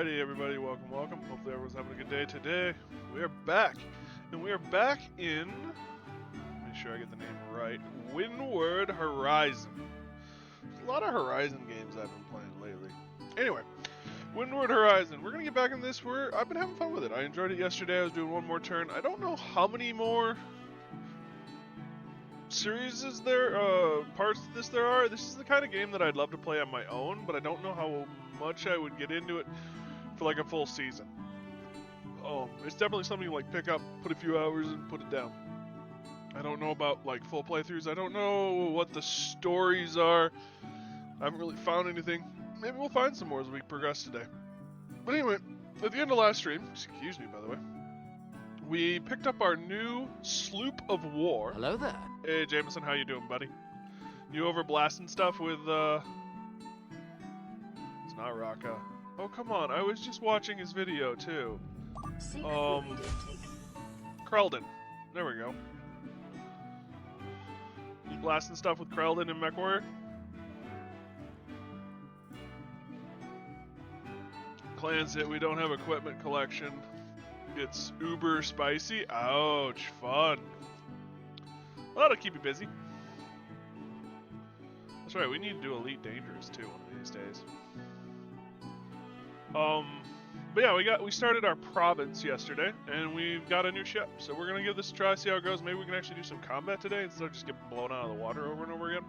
Alrighty, everybody, welcome. Hopefully everyone's having a good day today. We are back, and we are back in, make sure I get the name right, Windward Horizon. There's a lot of Horizon games I've been playing lately. Anyway, Windward Horizon. We're going to get back in this. I've been having fun with it. I enjoyed it yesterday. I was doing one more turn. I don't know how many more series parts to this there are. This is the kind of game that I'd love to play on my own, but I don't know how much I would get into it for like a full season. It's definitely something you like pick up, put a few hours and put it down. I don't know about like full playthroughs. I don't know what the stories are. I haven't really found anything. Maybe we'll find some more as we progress today. But anyway, at the end of last stream, excuse me by the way, we picked up our new sloop of war. Hello there. Hey Jameson, how you doing, buddy? You over blasting stuff with it's not Raka. Oh come on, I was just watching his video too. Krelden. There we go. You blasting stuff with Krelden and MechWarrior? Clans hit, we don't have equipment collection. It's uber spicy. Ouch, fun. Well, that'll keep you busy. That's right, we need to do Elite Dangerous too one of these days. But yeah, we started our province yesterday, and we've got a new ship. So we're gonna give this a try, see how it goes. Maybe we can actually do some combat today instead of just getting blown out of the water over and over again.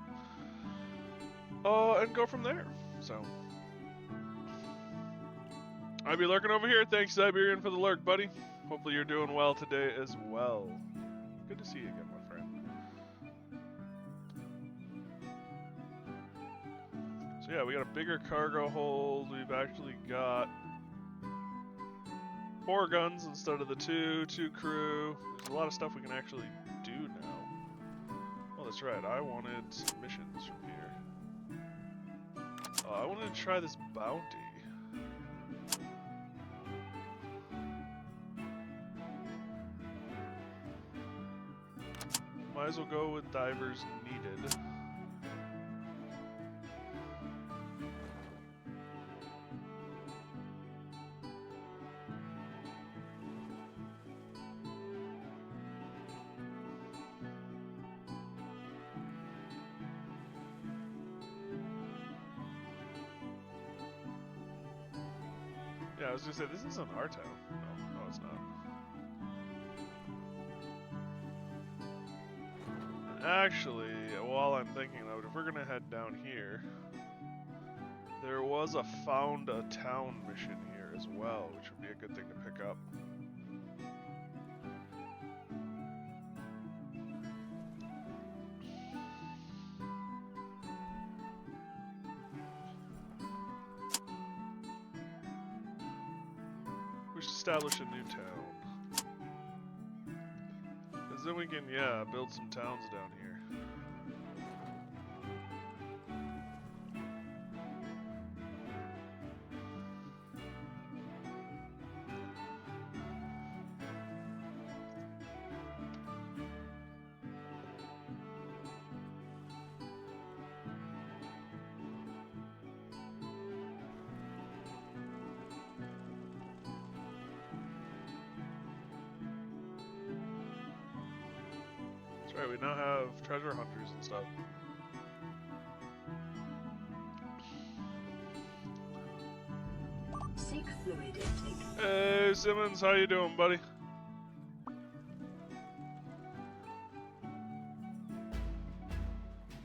And go from there. So I'll be lurking over here. Thanks, Siberian, for the lurk, buddy. Hopefully you're doing well today as well. Good to see you again, my friend. So yeah, we got a bigger cargo hold. We've actually got 4 guns instead of the 2 crew. There's a lot of stuff we can actually do now. Oh, that's right. I wanted some missions from here. I wanted to try this bounty. Might as well go with divers needed. Yeah, I was gonna say, this isn't our town. No, it's not. Actually, while I'm thinking of it, if we're gonna head down here, there was a found a town mission here as well, which would be a good thing to pick up. We should establish a new town. Because then we can, yeah, build some towns down here. That's right, we now have treasure hunters and stuff. Hey Simmons, how you doing, buddy?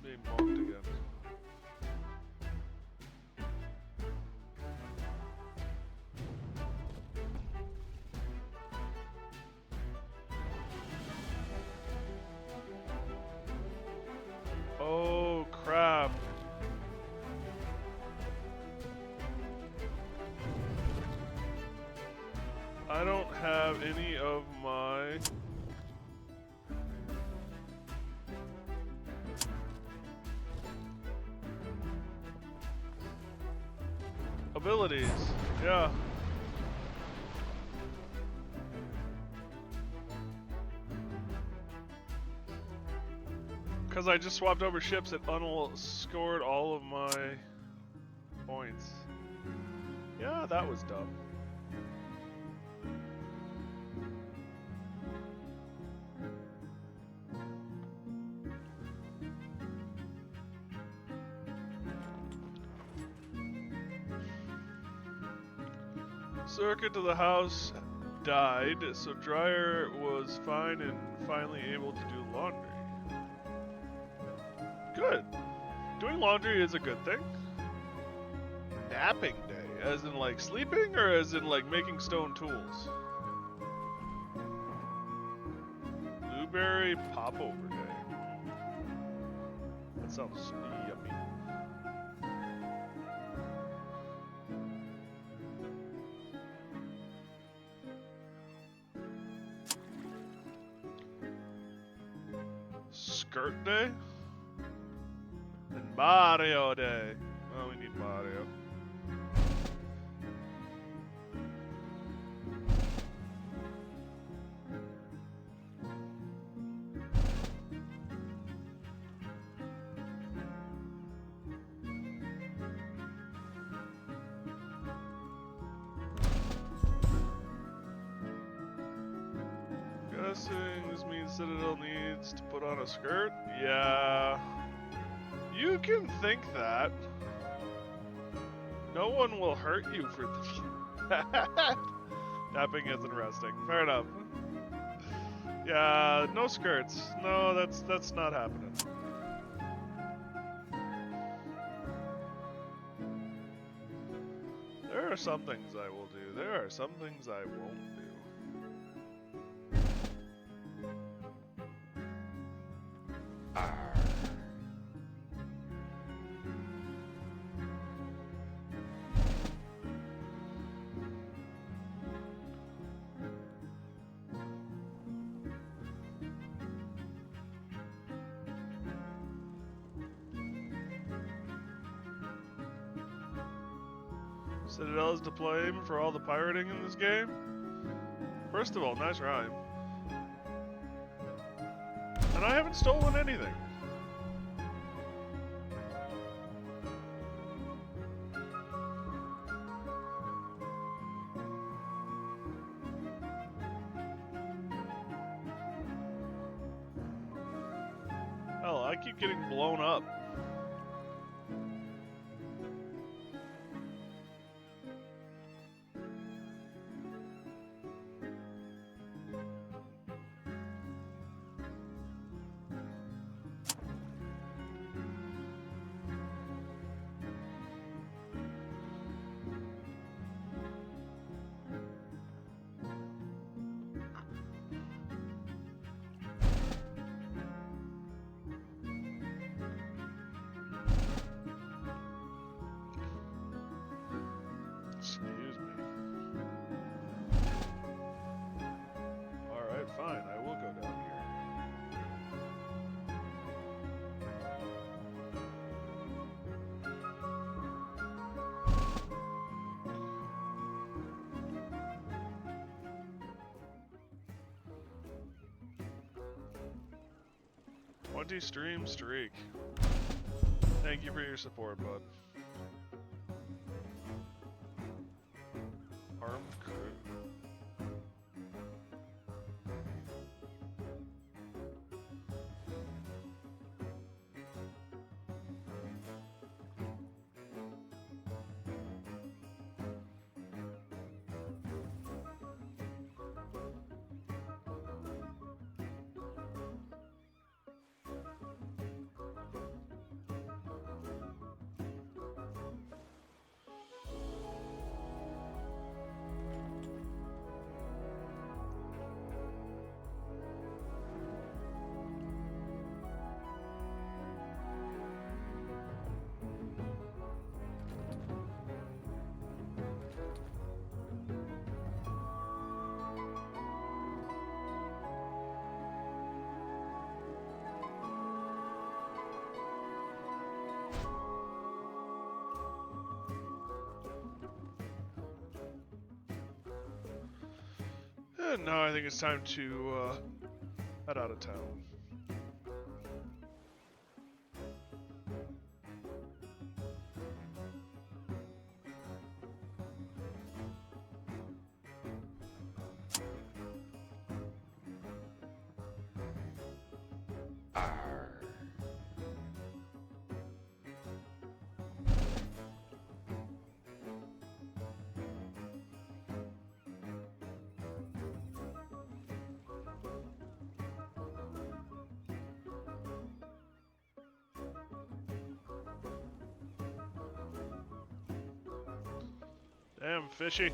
Being mocked again. Oh crap. I don't have any of my abilities. Yeah. Because I just swapped over ships, it scored all of my points. Yeah, that was dumb. Circuit to the house died, so Dryer was fine and finally able to do laundry. Good. Doing laundry is a good thing. Napping day, as in like sleeping or as in like making stone tools? Blueberry popover day. That sounds yummy. Skirt day? And Mario day. Oh, we need Mario. Guessing this means Citadel needs to put on a skirt? Yeah. You can think that. No one will hurt you for napping isn't resting. Fair enough. Yeah, no skirts. No, that's not happening. There are some things I will do. There are some things I won't do. Citadel is to blame for all the pirating in this game? First of all, nice rhyme. And I haven't stolen anything. Hell, I keep getting blown up. Excuse me. Alright, fine. I will go down here. $20 stream streak. Thank you for your support, bud. Armed crew. And now I think it's time to head out of town. Damn, fishy.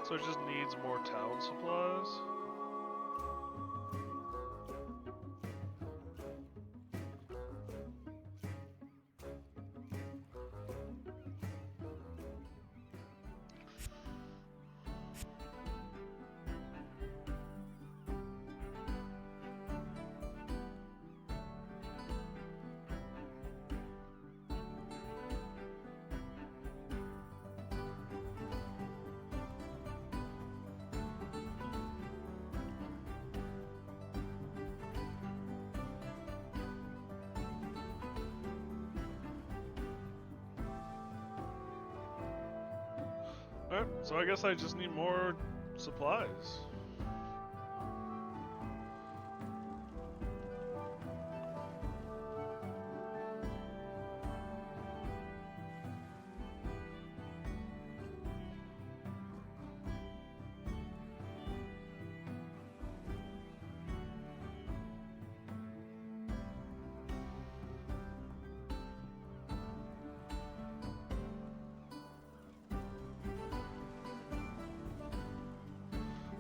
So it just needs more town supplies. Alright, so I guess I just need more supplies.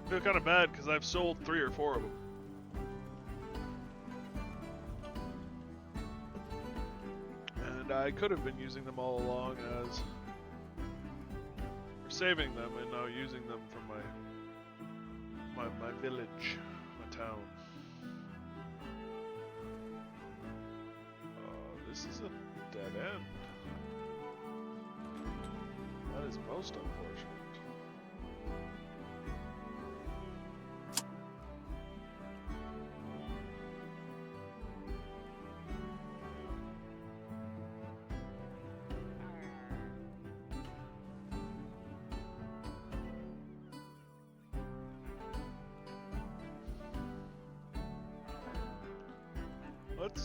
I feel kind of bad because I've sold 3 or 4 of them. And I could have been using them all along as... or saving them and now using them for my village, my town. This is a dead end. That is most unfortunate.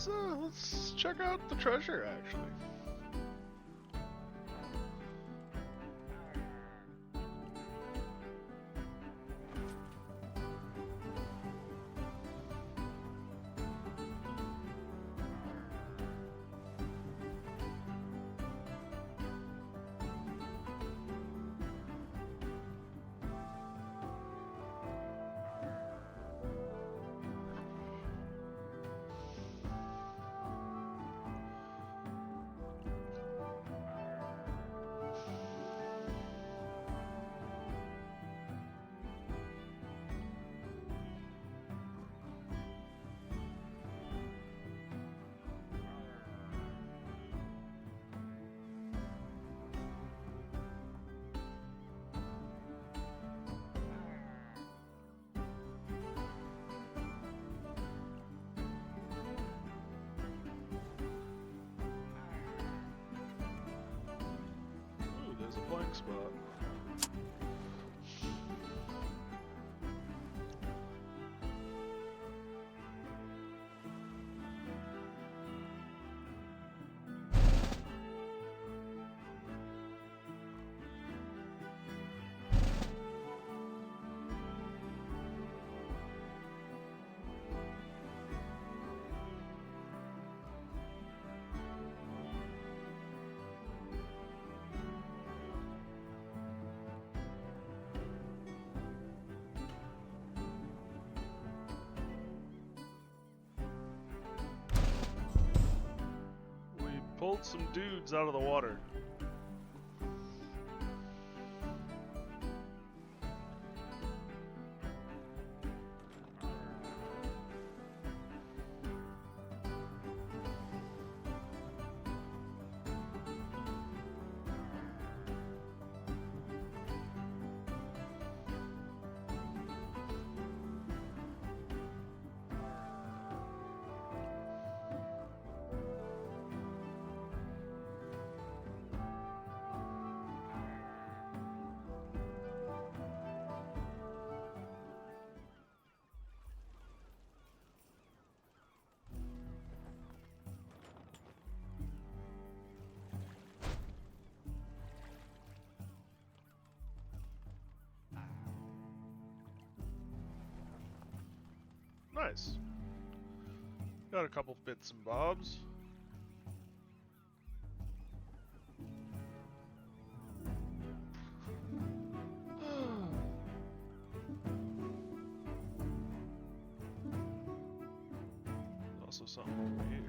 Let's check out the treasure, actually. There's a blank spot. some dudes out of the water. Nice. Got a couple bits and bobs. Also something over here.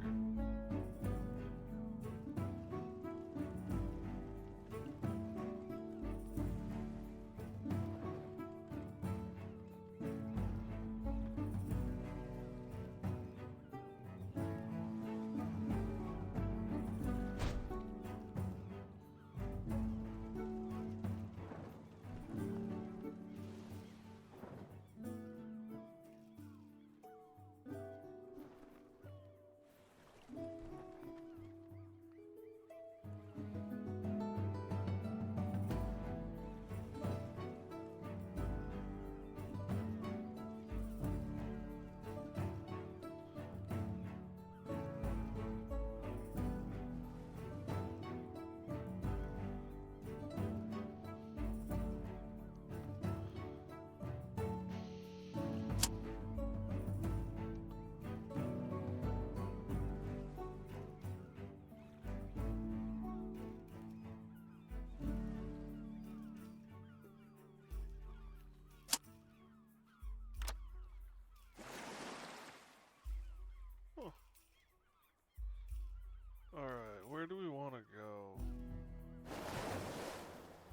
Alright, where do we want to go?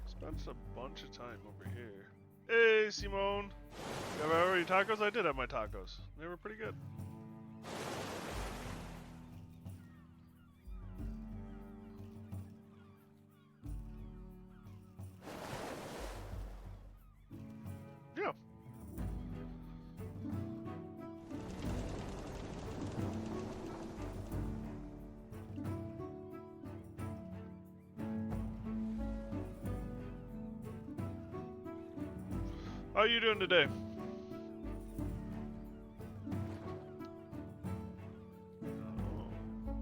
Spent a bunch of time over here. Hey, Simone! Have I already tacos? I did have my tacos. They were pretty good. Yeah. How are you doing today? Oh,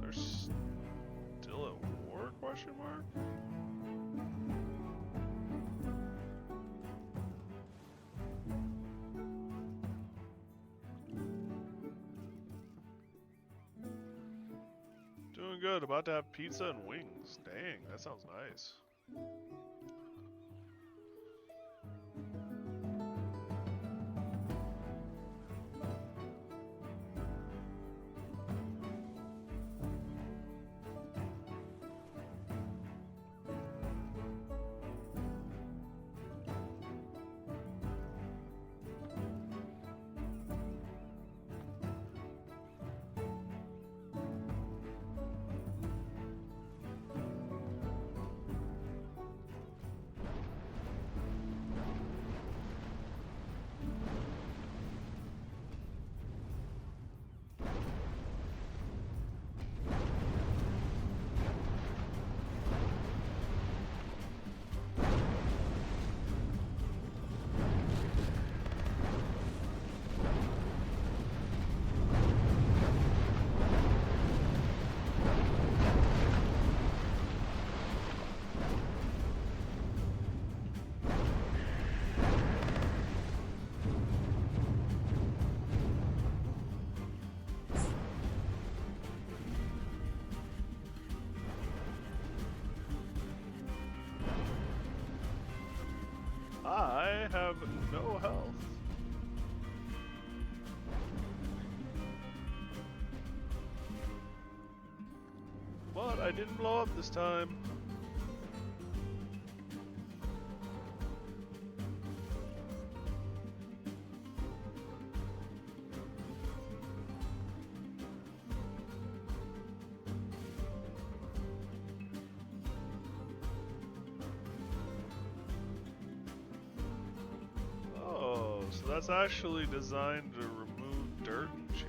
they're still at war? Question mark. Doing good. About to have pizza and wings. Dang, that sounds nice. I have no health. But I I didn't blow up this time. Oh, so that's actually designed to remove dirt and shit.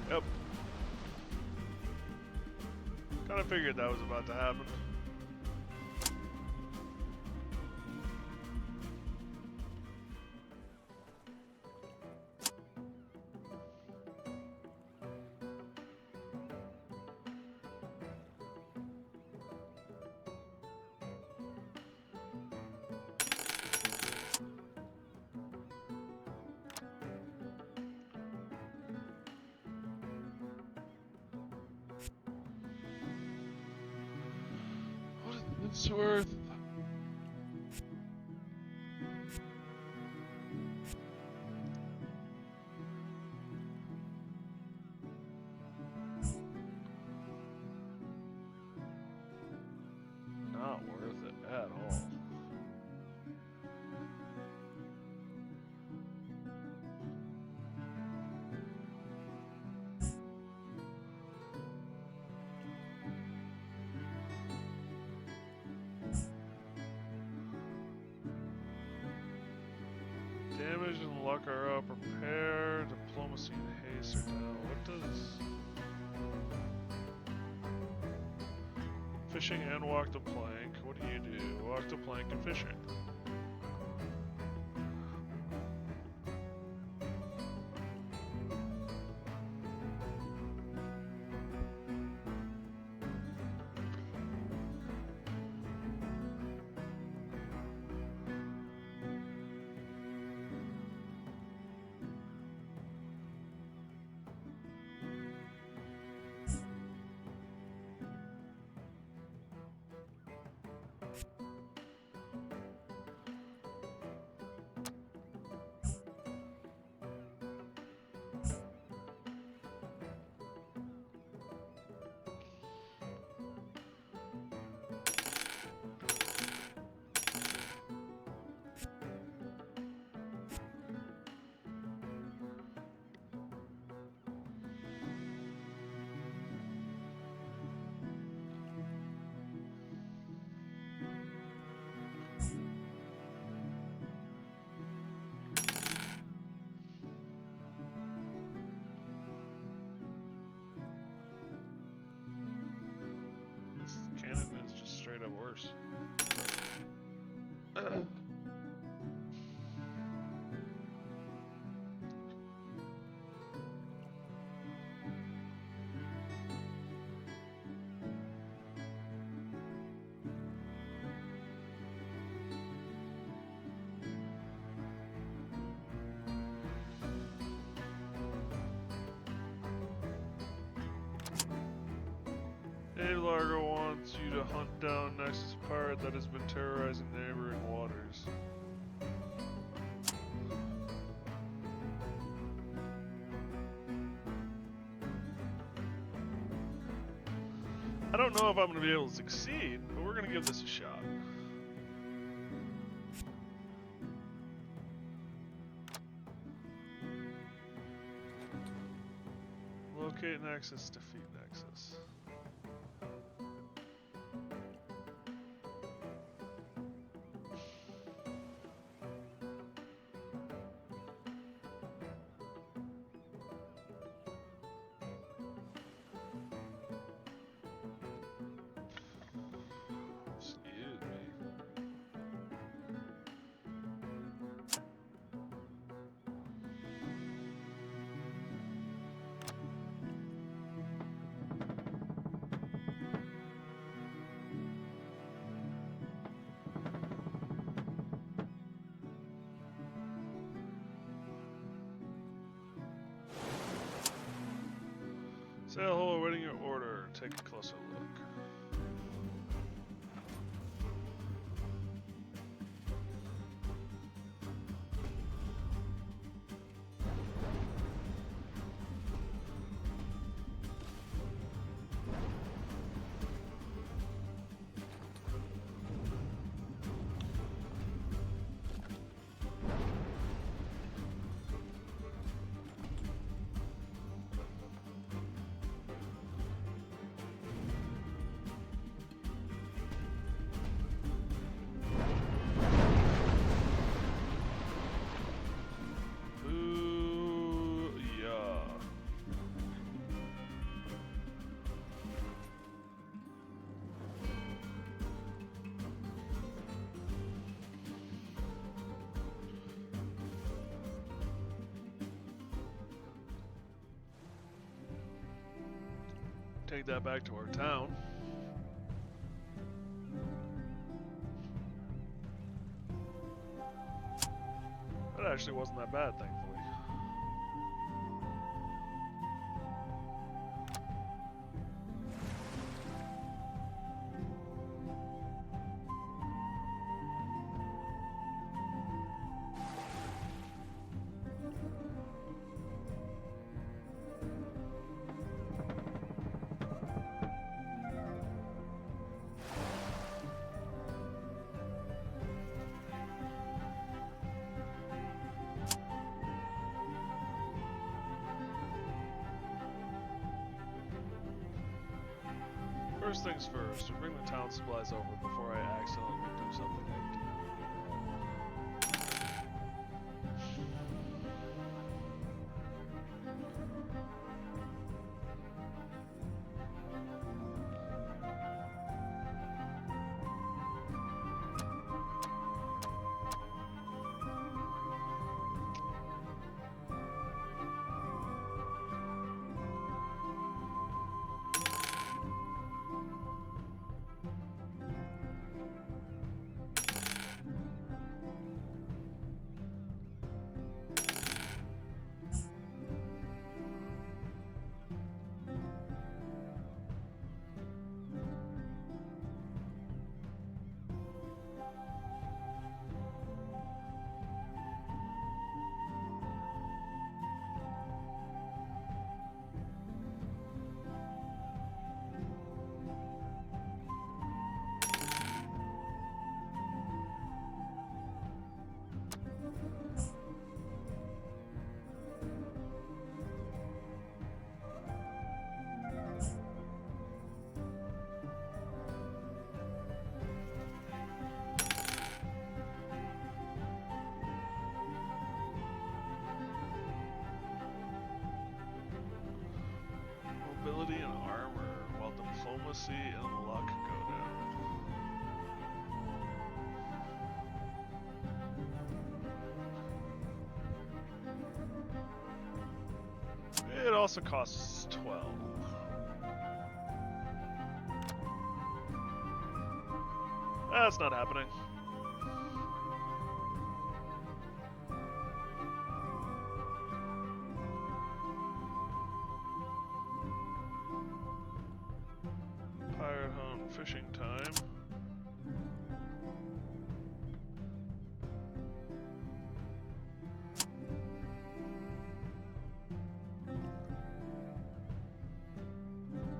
Yep. Kinda figured that was about to happen. What is this worth? Not worth it at all. Damage and luck are up. Repair, diplomacy, and haste are down. What does fishing and walk the plank? What do you do? Walk the plank and fishing. Cannon is just straight up worse. Dave Largo wants you to hunt down Nexus pirate that has been terrorizing neighboring waters. I don't know if I'm going to be able to succeed, but we're going to give this a shot. Locate Nexus, defeat Nexus. Sail hole awaiting your order. Take a closer look. Take that back to our town. That actually wasn't that bad, thankfully. First things first, we bring the town supplies over before I accidentally do something I do. Mobility and armor, while diplomacy and luck go down. It also costs 12. That's not happening. Pirate hunt fishing time.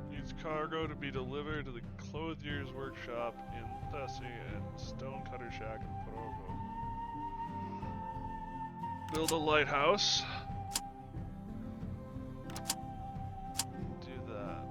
Needs cargo to be delivered to the clothier's workshop in Thessie and stonecutter shack in Porogo. Build a lighthouse. Do that.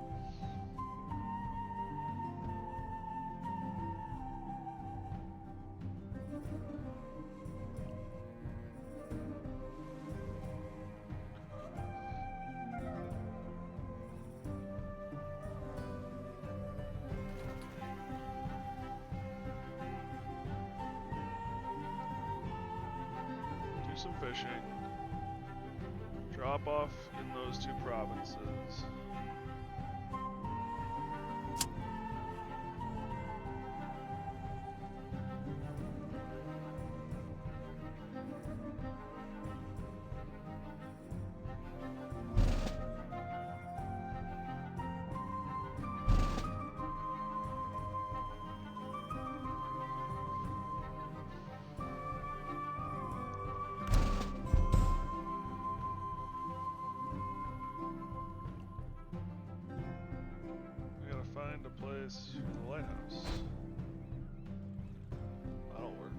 Do some fishing. Drop off in those two provinces. place for the lighthouse. That'll work.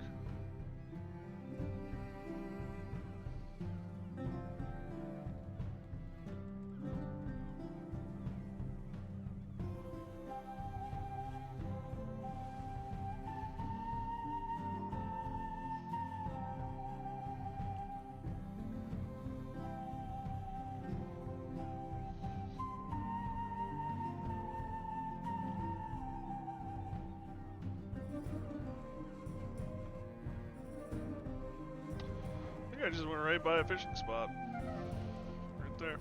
I just went right by a fishing spot. Right there.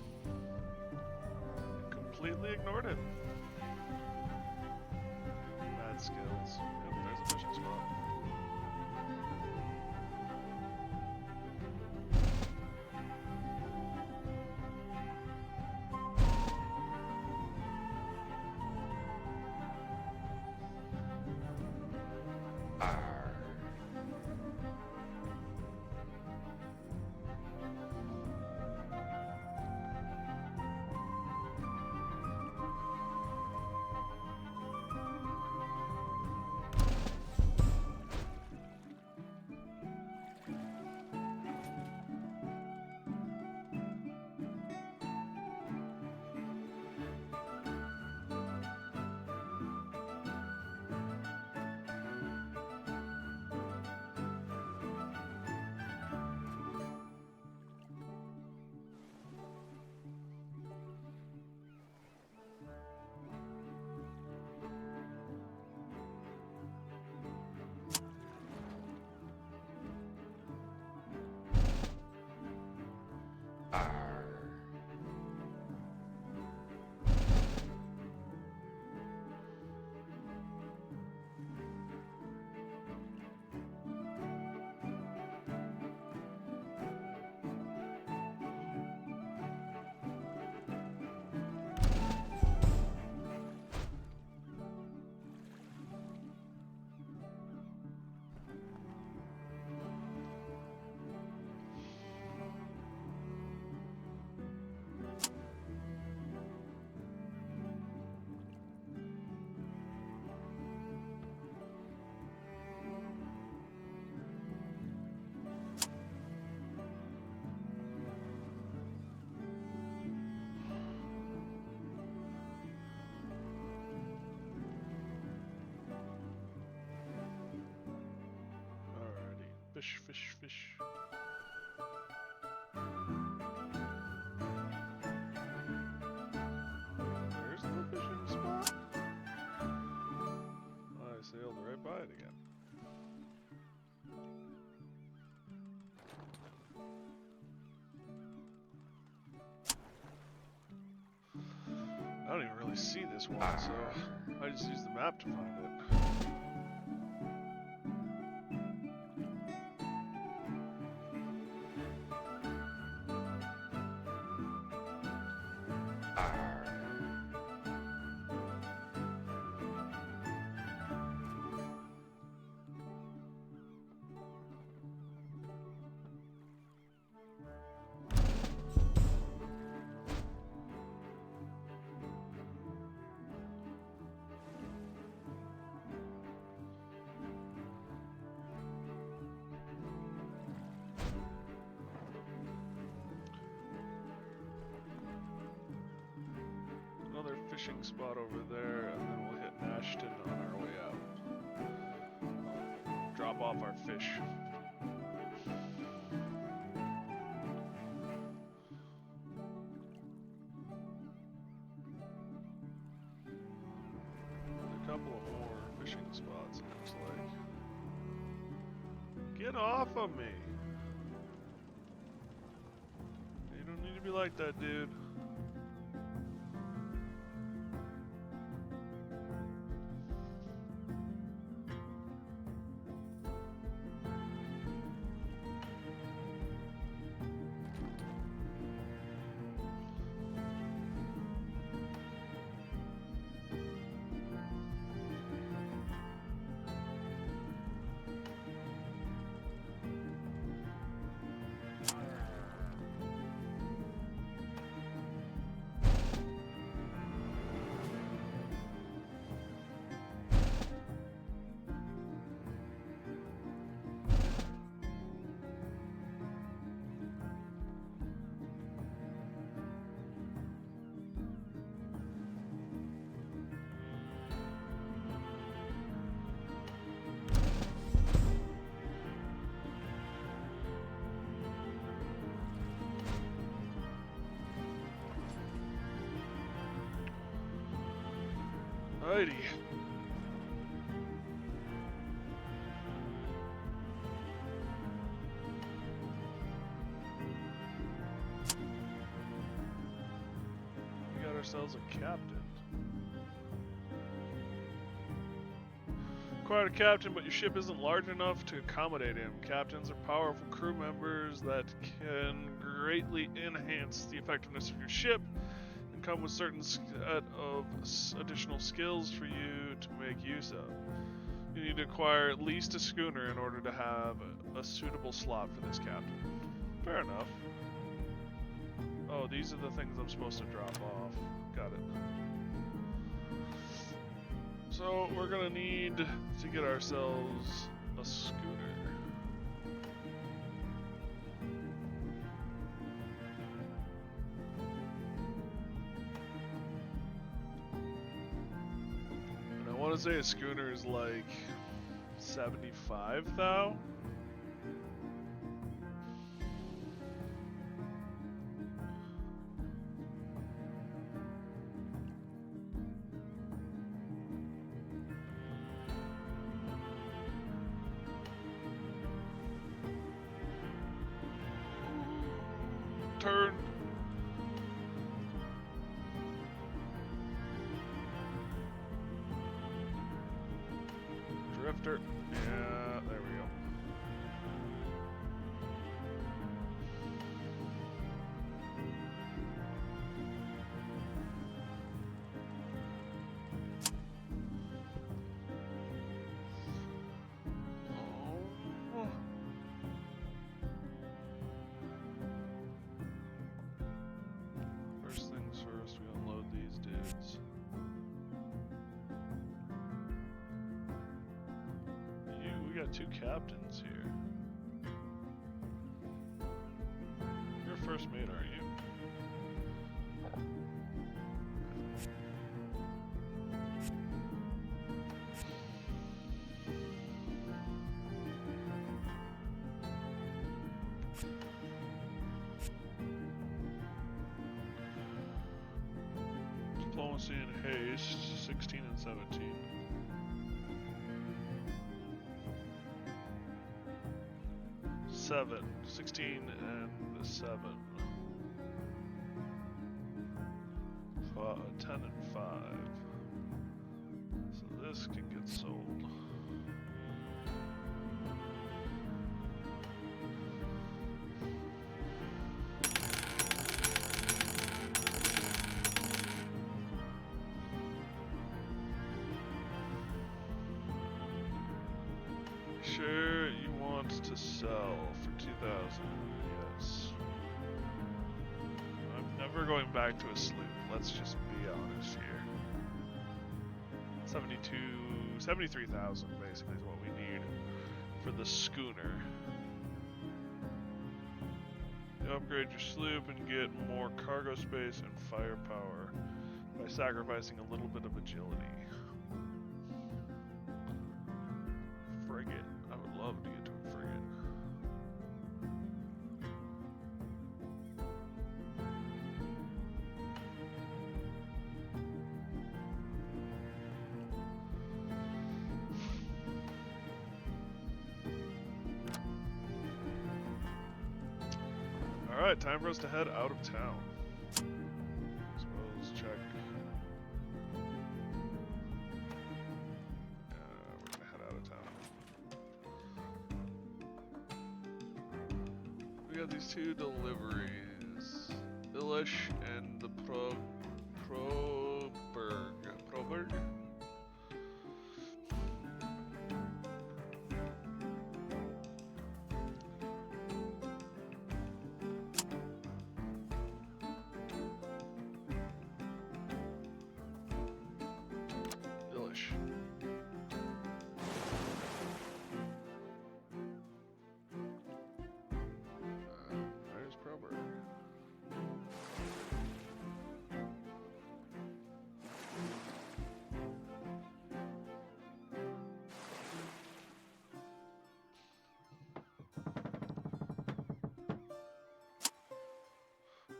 Completely ignored it. Mad skills. Yep, there's a fishing spot. Fish, fish, fish. There's the fishing spot. I sailed right by it again. I don't even really see this one, so I just use the map to find it. Another fishing spot over there, and then we'll hit Nashton on our way out. Drop off our fish. A couple of more fishing spots, it looks like. Get off of me! You don't need to be like that, dude. Alrighty. We got ourselves a captain. Acquired a captain, but your ship isn't large enough to accommodate him. Captains are powerful crew members that can greatly enhance the effectiveness of your ship and come with certain set of additional skills for you to make use of. You need to acquire at least a schooner in order to have a suitable slot for this captain. Fair enough. Oh, these are the things I'm supposed to drop off. Got it. So we're gonna need to get ourselves a schooner. And I want to say a schooner is like 75 thou. Turn. Drifter. Yeah, there we go. Oh. First things first, we unload these dudes. We got two captains here. You're first mate, aren't you? Diplomacy and haste, 16 and 17. Seven, 16 and 7. 10 and 5. So this can get sold. Sure, you want to sell for 2,000. Yes. I'm never going back to a sloop. Let's just be honest here. 73,000 basically is what we need for the schooner. You upgrade your sloop and get more cargo space and firepower by sacrificing a little bit of agility. Frigate. I would love to get to a frigate. Alright, time for us to head out of town. Suppose check. We're gonna head out of town. We got these two deliveries. Ilish and the Proberg. Proberg?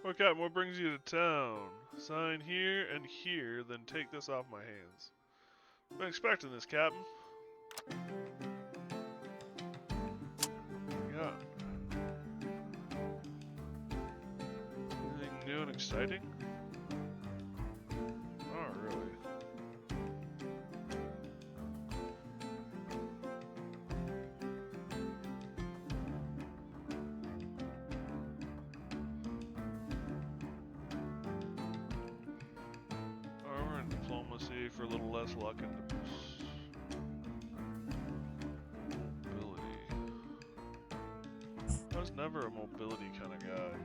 Well, Captain, what brings you to town? Sign here and here, then take this off my hands. Been expecting this, Captain. Yeah. Anything new and exciting? Not really. Armor and diplomacy for a little less luck and mobility. I was never a mobility kind of guy.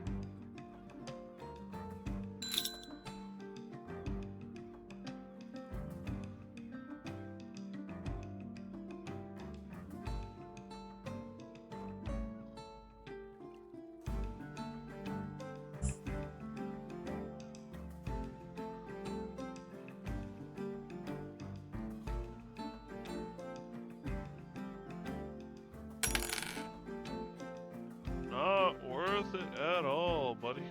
Not worth it at all, buddy.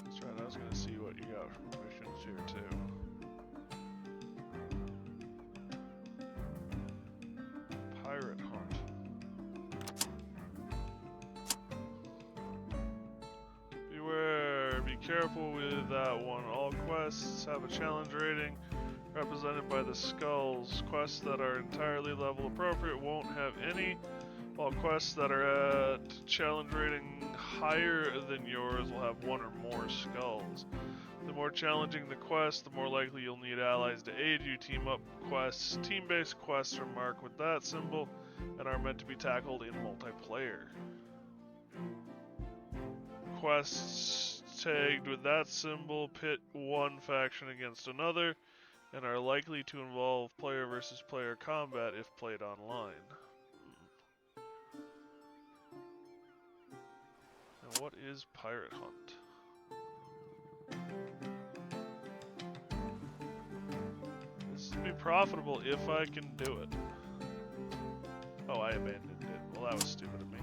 That's right, I was gonna see what you got from missions here too. Pirate hunt. Beware, be careful with that one. All quests have a challenge rating represented by the skulls. Quests that are entirely level appropriate won't have any, while quests that are at challenge rating higher than yours will have one or more skulls. The more challenging the quest, the more likely you'll need allies to aid you. Team up quests, team-based quests are marked with that symbol and are meant to be tackled in multiplayer. Quests tagged with that symbol pit one faction against another and are likely to involve player versus player combat if played online. Now what is Pirate Hunt? This would be profitable if I can do it. Oh, I abandoned it. Well, that was stupid of me.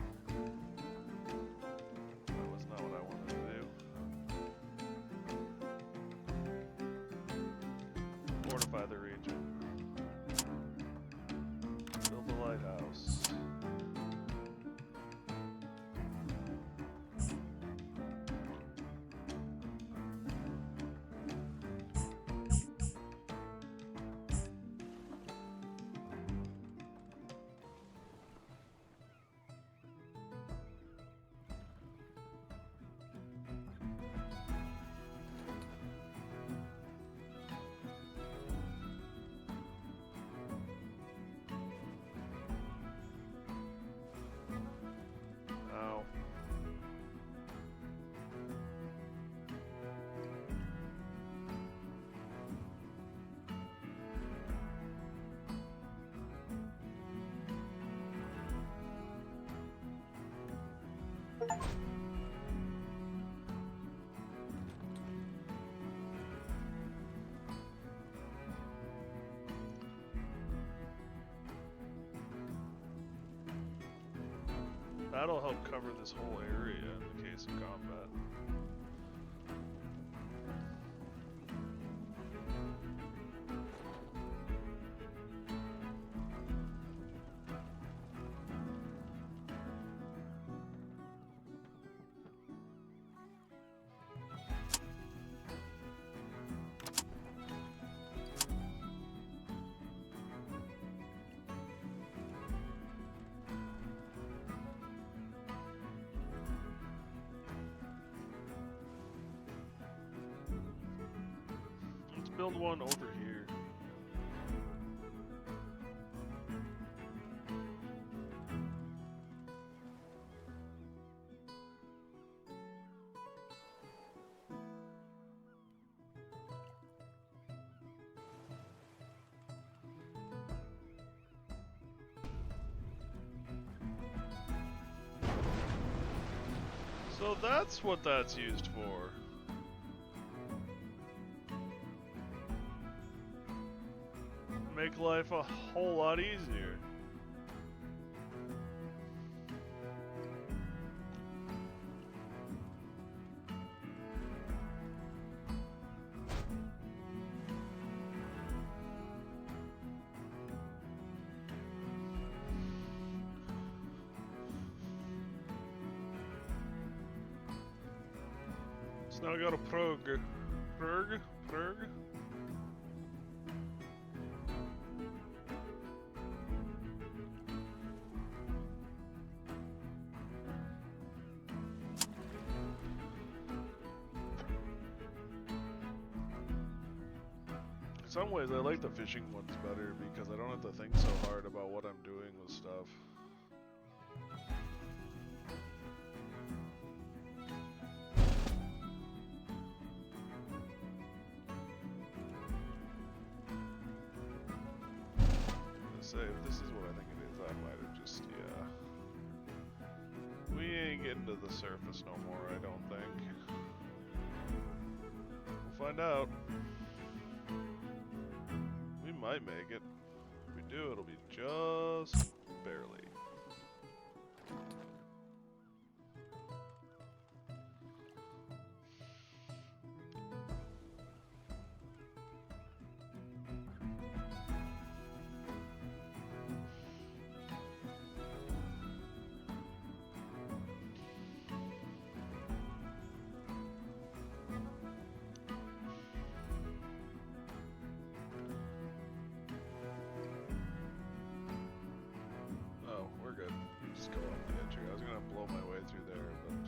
That was not what I wanted to do. Fortify the region. Build a lighthouse. Ow. That'll help cover this whole area in the case of combat. build one over here. So that's what that's used for. Make life a whole lot easier. So now I got a prog. Prog? In some ways, I like the fishing ones better because I don't have to think so hard about what I'm doing with stuff. Say, if this is what I think it is, I might have just, yeah. We ain't getting to the surface no more, I don't think. We'll find out. We might make it. If we do, it'll be just barely. Just go off the edge here. I was gonna blow my way through there, but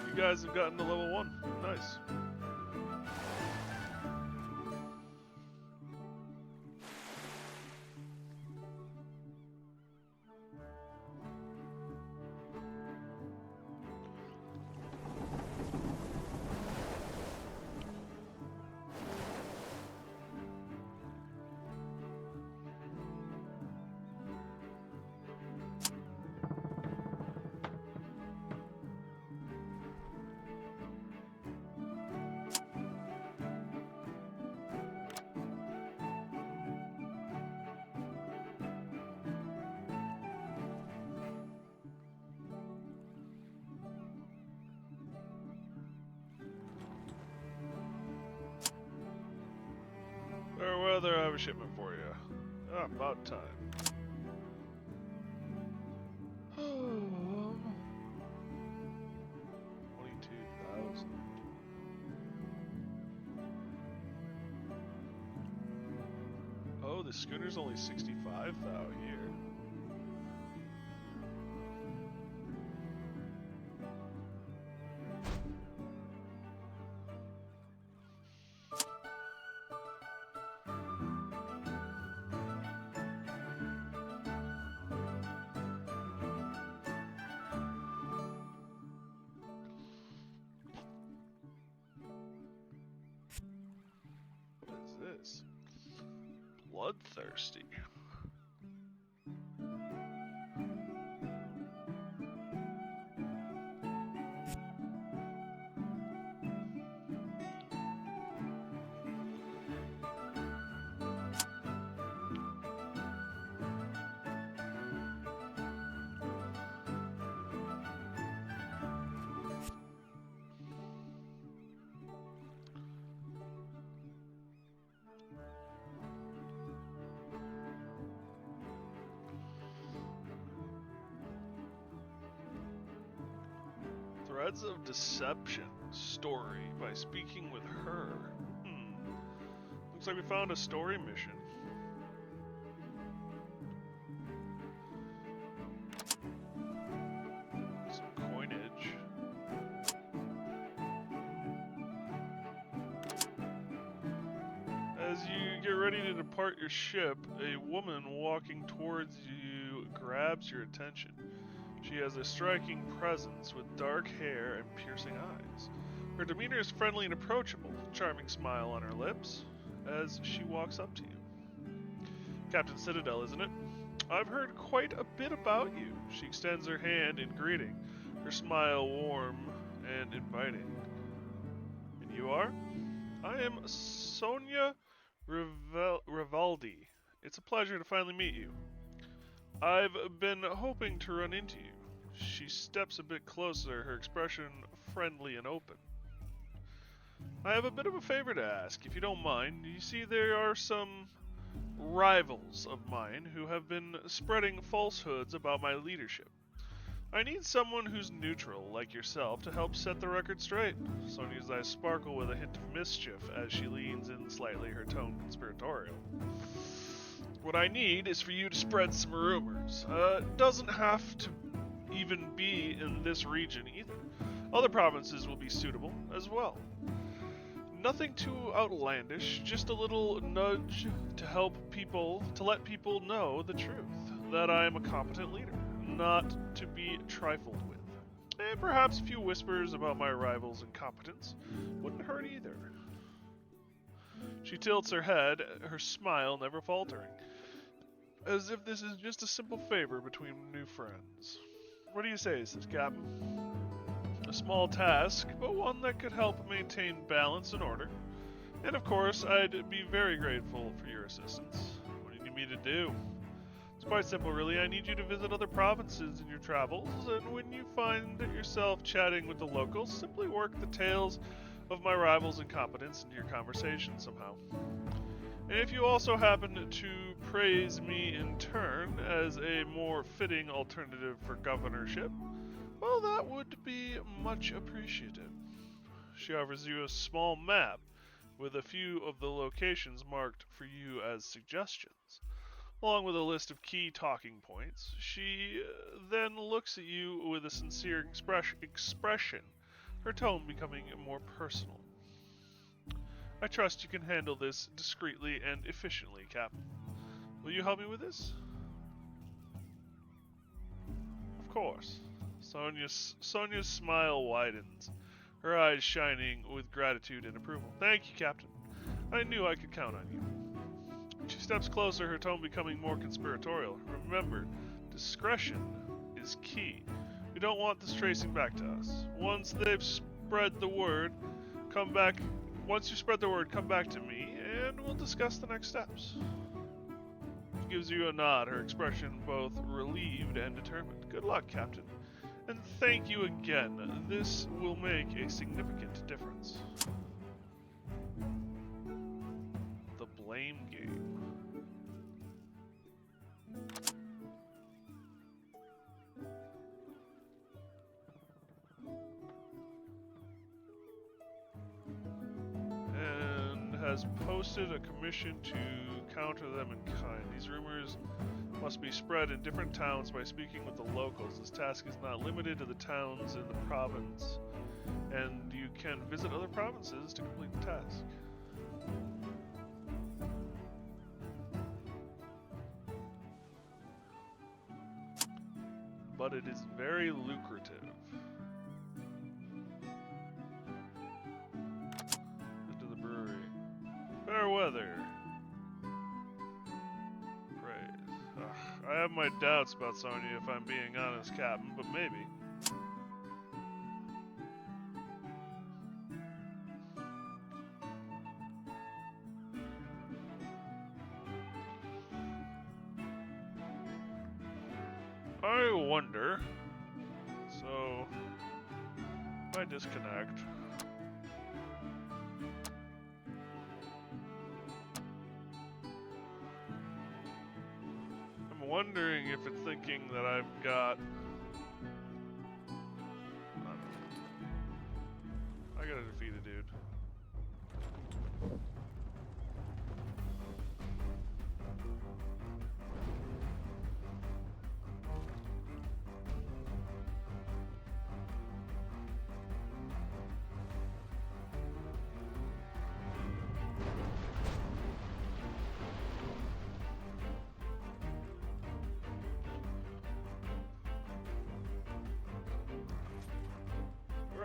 you guys have gotten to level 1. Nice. Fair weather, I have a shipment for you. Ah, about time. 22,000. Oh, the schooner's only 65,000 here. This bloodthirsty. Threads of Deception story by speaking with her. Looks like we found a story mission. Some coinage. As you get ready to depart your ship, a woman walking towards you grabs your attention. She has a striking presence with dark hair and piercing eyes. Her demeanor is friendly and approachable, charming smile on her lips as she walks up to you. Captain Citadel, isn't it? I've heard quite a bit about you. She extends her hand in greeting, her smile warm and inviting. And you are? I am Sonia Rivaldi. It's a pleasure to finally meet you. I've been hoping to run into you. She steps a bit closer, her expression friendly and open. I have a bit of a favor to ask, if you don't mind. You see, there are some rivals of mine who have been spreading falsehoods about my leadership. I need someone who's neutral, like yourself, to help set the record straight. Sonia's eyes sparkle with a hint of mischief as she leans in slightly, her tone conspiratorial. What I need is for you to spread some rumors. It doesn't have to even be in this region either. Other provinces will be suitable as well. Nothing too outlandish, just a little nudge to let people know the truth, that I am a competent leader, not to be trifled with. And perhaps a few whispers about my rival's incompetence wouldn't hurt either. She tilts her head, her smile never faltering, as if this is just a simple favor between new friends. What do you say, says Captain? A small task, but one that could help maintain balance and order. And of course, I'd be very grateful for your assistance. What do you need me to do? It's quite simple, really. I need you to visit other provinces in your travels, and when you find yourself chatting with the locals, simply work the tales of my rival's incompetence into your conversation somehow. And if you also happen to praise me in turn as a more fitting alternative for governorship, well, that would be much appreciated. She offers you a small map with a few of the locations marked for you as suggestions, along with a list of key talking points. She then looks at you with a sincere expression, her tone becoming more personal. I trust you can handle this discreetly and efficiently, Captain. Will you help me with this? Of course. Sonia's smile widens, her eyes shining with gratitude and approval. Thank you, Captain. I knew I could count on you. She steps closer, her tone becoming more conspiratorial. Remember, discretion is key. We don't want this tracing back to us. Once you spread the word, come back to me, and we'll discuss the next steps. She gives you a nod, her expression both relieved and determined. Good luck, Captain. And thank you again. This will make a significant difference. The blame game. And has posted a commission to counter them in kind. These rumors must be spread in different towns by speaking with the locals. This task is not limited to the towns in the province, and you can visit other provinces to complete the task. But it is very lucrative. Into the brewery. Fair weather. I have my doubts about Sonia, if I'm being honest, Captain, but maybe. I wonder. So, if I disconnect. Wondering if it's thinking that I've got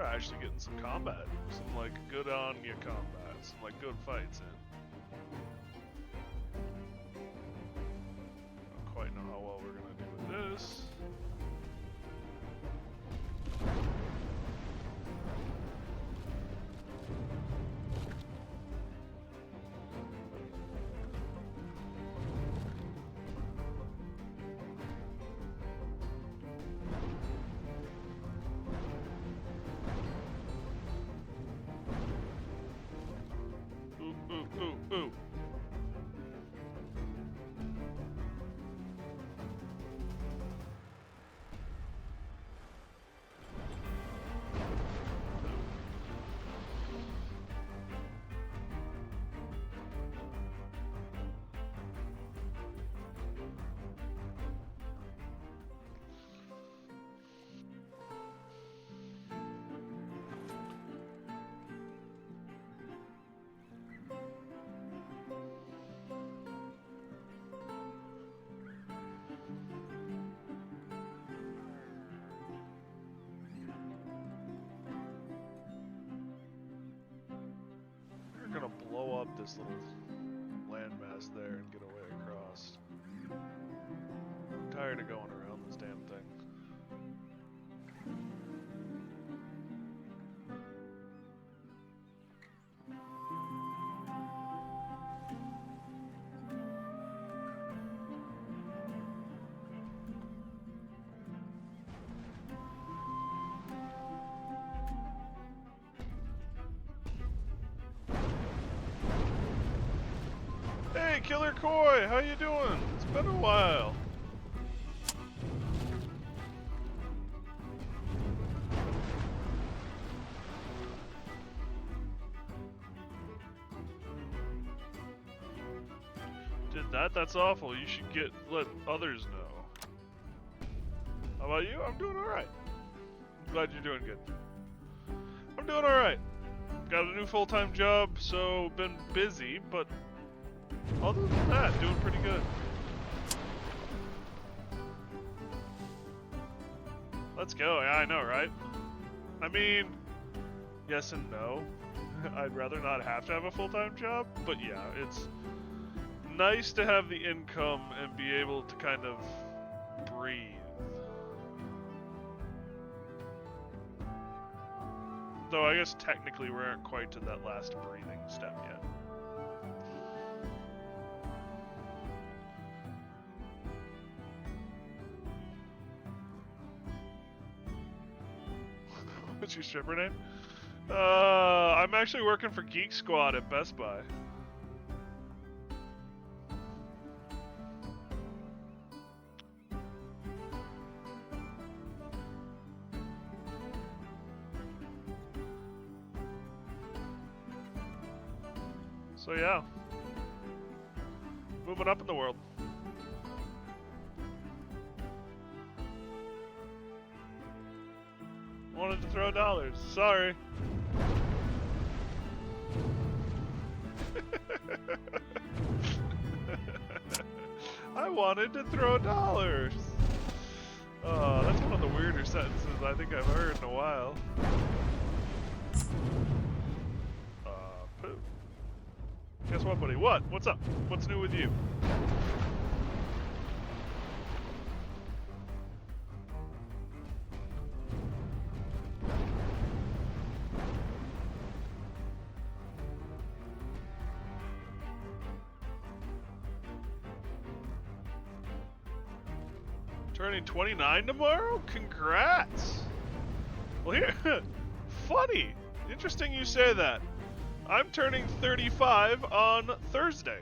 actually getting some combat, some like good on you combat, some like good fights in. Don't quite know how well we're gonna do with this. Ooh. We're gonna blow up this little landmass there and get away across. I'm tired of going around this damn thing. Hey, Killer Koi, how you doing? It's been a while. Did that? That's awful. You should let others know. How about you? I'm doing alright. I'm glad you're doing good. I'm doing alright. Got a new full-time job, so been busy, but other than that, doing pretty good. Let's go. Yeah, I know, right? I mean, yes and no. I'd rather not have to have a full-time job, but yeah, it's nice to have the income and be able to kind of breathe. Though I guess technically we aren't quite to that last breathing step yet. What's your stripper name? I'm actually working for Geek Squad at Best Buy. So yeah, moving up in the world. Wanted to throw dollars. Sorry. I wanted to throw dollars. Oh, that's one of the weirder sentences I think I've heard in a while. Poo. Guess what, buddy? What? What's up? What's new with you? Turning 29 tomorrow? Congrats! Well, here, funny. Interesting you say that. I'm turning 35 on Thursday.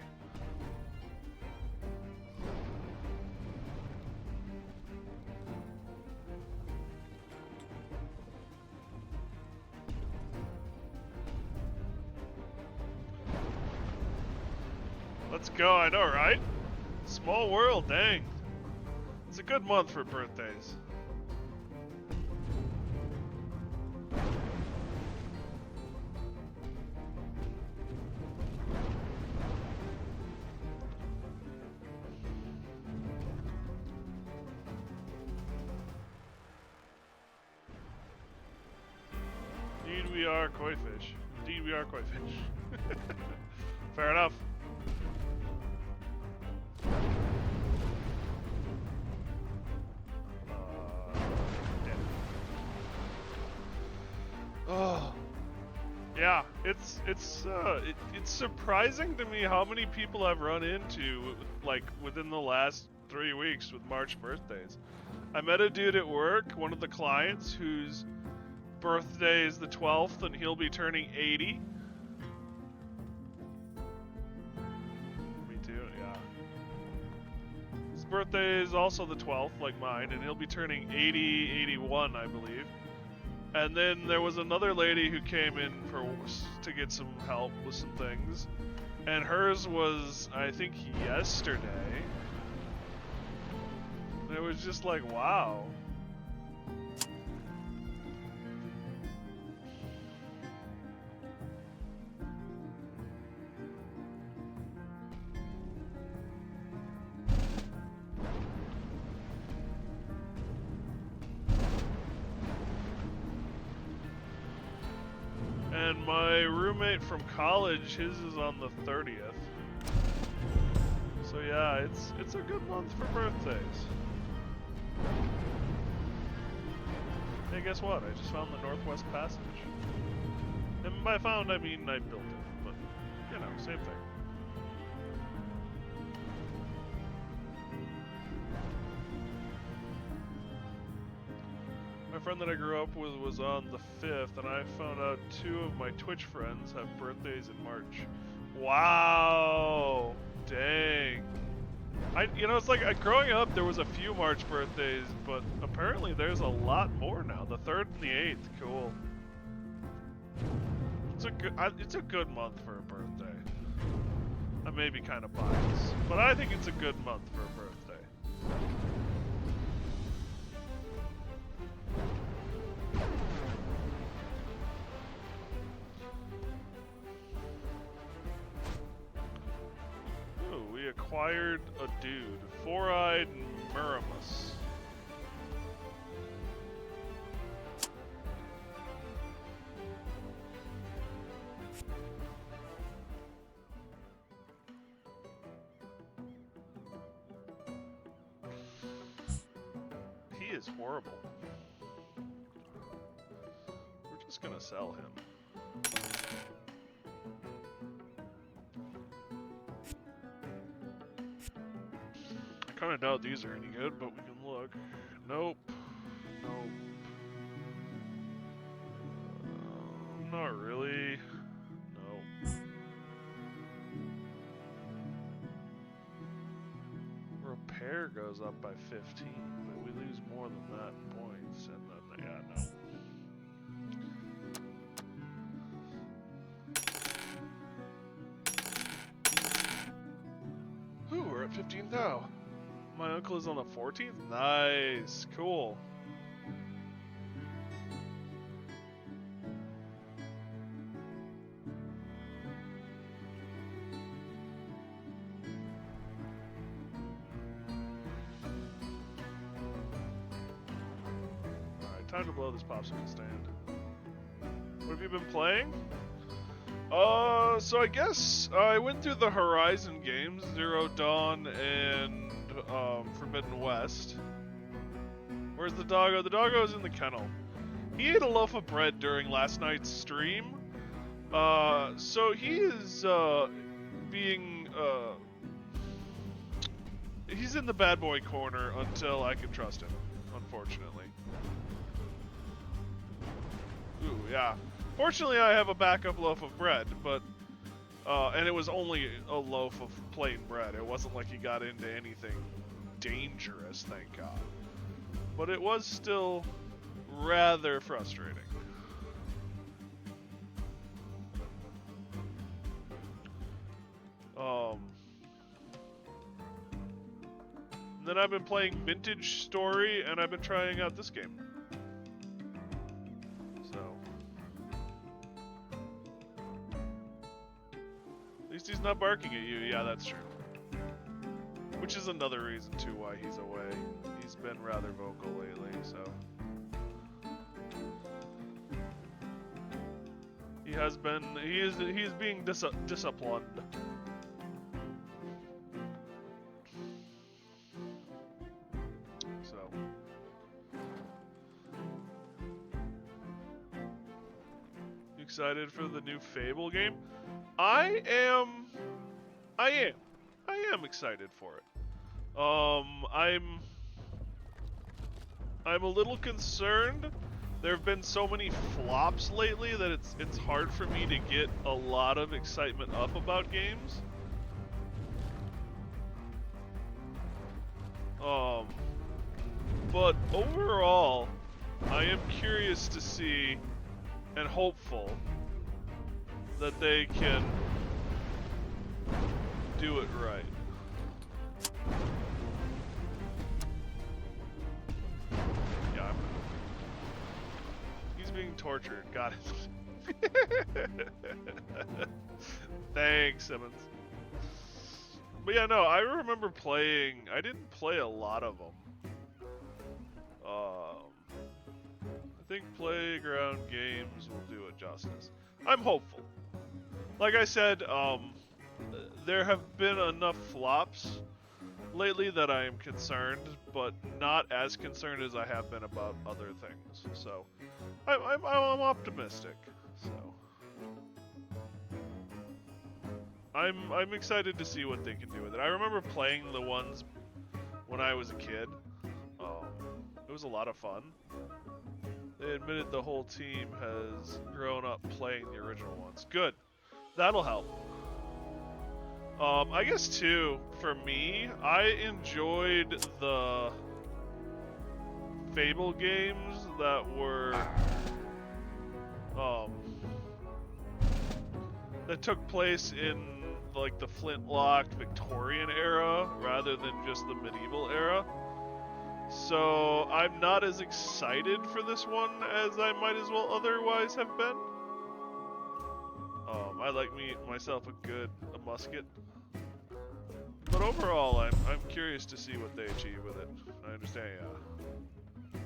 Let's go, I know, right? Small world, dang. It's a good month for birthdays. Indeed we are koi fish. Indeed we are koi fish. Fair enough. Yeah. Oh. Yeah, it's surprising to me how many people I've run into like within the last 3 weeks with March birthdays. I met a dude at work, one of the clients, whose birthday is the 12th, and he'll be turning 80. Me too, yeah. His birthday is also the 12th, like mine, and he'll be turning 81, I believe. And then there was another lady who came in to get some help with some things, and hers was, I think, yesterday. And it was just like, wow. And my roommate from college, his is on the 30th. So yeah, it's a good month for birthdays. Hey, guess what? I just found the Northwest Passage. And by found, I mean I built it, but, you know, same thing. My friend that I grew up with was on the 5th, and I found out 2 of my Twitch friends have birthdays in March. Wow! Dang. You know, it's like growing up, there was a few March birthdays, but apparently there's a lot more now. The 3rd and the 8th, cool. It's a good month for a birthday. I may be kind of biased, but I think it's a good month for a birthday. We acquired a dude, Four-Eyed Muramus. He is horrible. We're just gonna sell him. I kind of doubt these are any good, but we can look. Nope. Nope. Not really. Nope. Repair goes up by 15, but we lose more than that in points, and then, yeah, no. Ooh, we're at 15 now. My uncle is on the 14th? Nice. Cool. Alright, time to blow this popsicle stand. What have you been playing? So I guess I went through the Horizon games, Zero Dawn and Forbidden West. Where's the doggo? The doggo's in the kennel. He ate a loaf of bread during last night's stream. So he is being he's in the bad boy corner until I can trust him, unfortunately. Ooh, yeah. Fortunately, I have a backup loaf of bread, but and it was only a loaf of plain bread. It wasn't like he got into anything dangerous, thank God. But it was still rather frustrating. Then I've been playing Vintage Story, and I've been trying out this game. At least he's not barking at you. Yeah, that's true. Which is another reason, too, why he's away. He's been rather vocal lately, so... He has been. He is being disciplined. So. You excited for the new Fable game? I am excited for it. I'm a little concerned. There have been so many flops lately that it's hard for me to get a lot of excitement up about games. But overall, I am curious to see and hopeful that they can do it right. Yeah, he's being tortured. Got it. Thanks, Simmons. But yeah, no, I remember playing. I didn't play a lot of them. I think Playground Games will do it justice. I'm hopeful. Like I said, there have been enough flops lately that I am concerned, but not as concerned as I have been about other things. So, I'm optimistic. So, I'm excited to see what they can do with it. I remember playing the ones when I was a kid. It was a lot of fun. They admitted the whole team has grown up playing the original ones. Good. That'll help. I guess too, for me, I enjoyed the Fable games that were that took place in like the flintlock Victorian era rather than just the medieval era. So I'm not as excited for this one as I might as well otherwise have been. I like myself a musket. But overall, I'm curious to see what they achieve with it. I understand, yeah.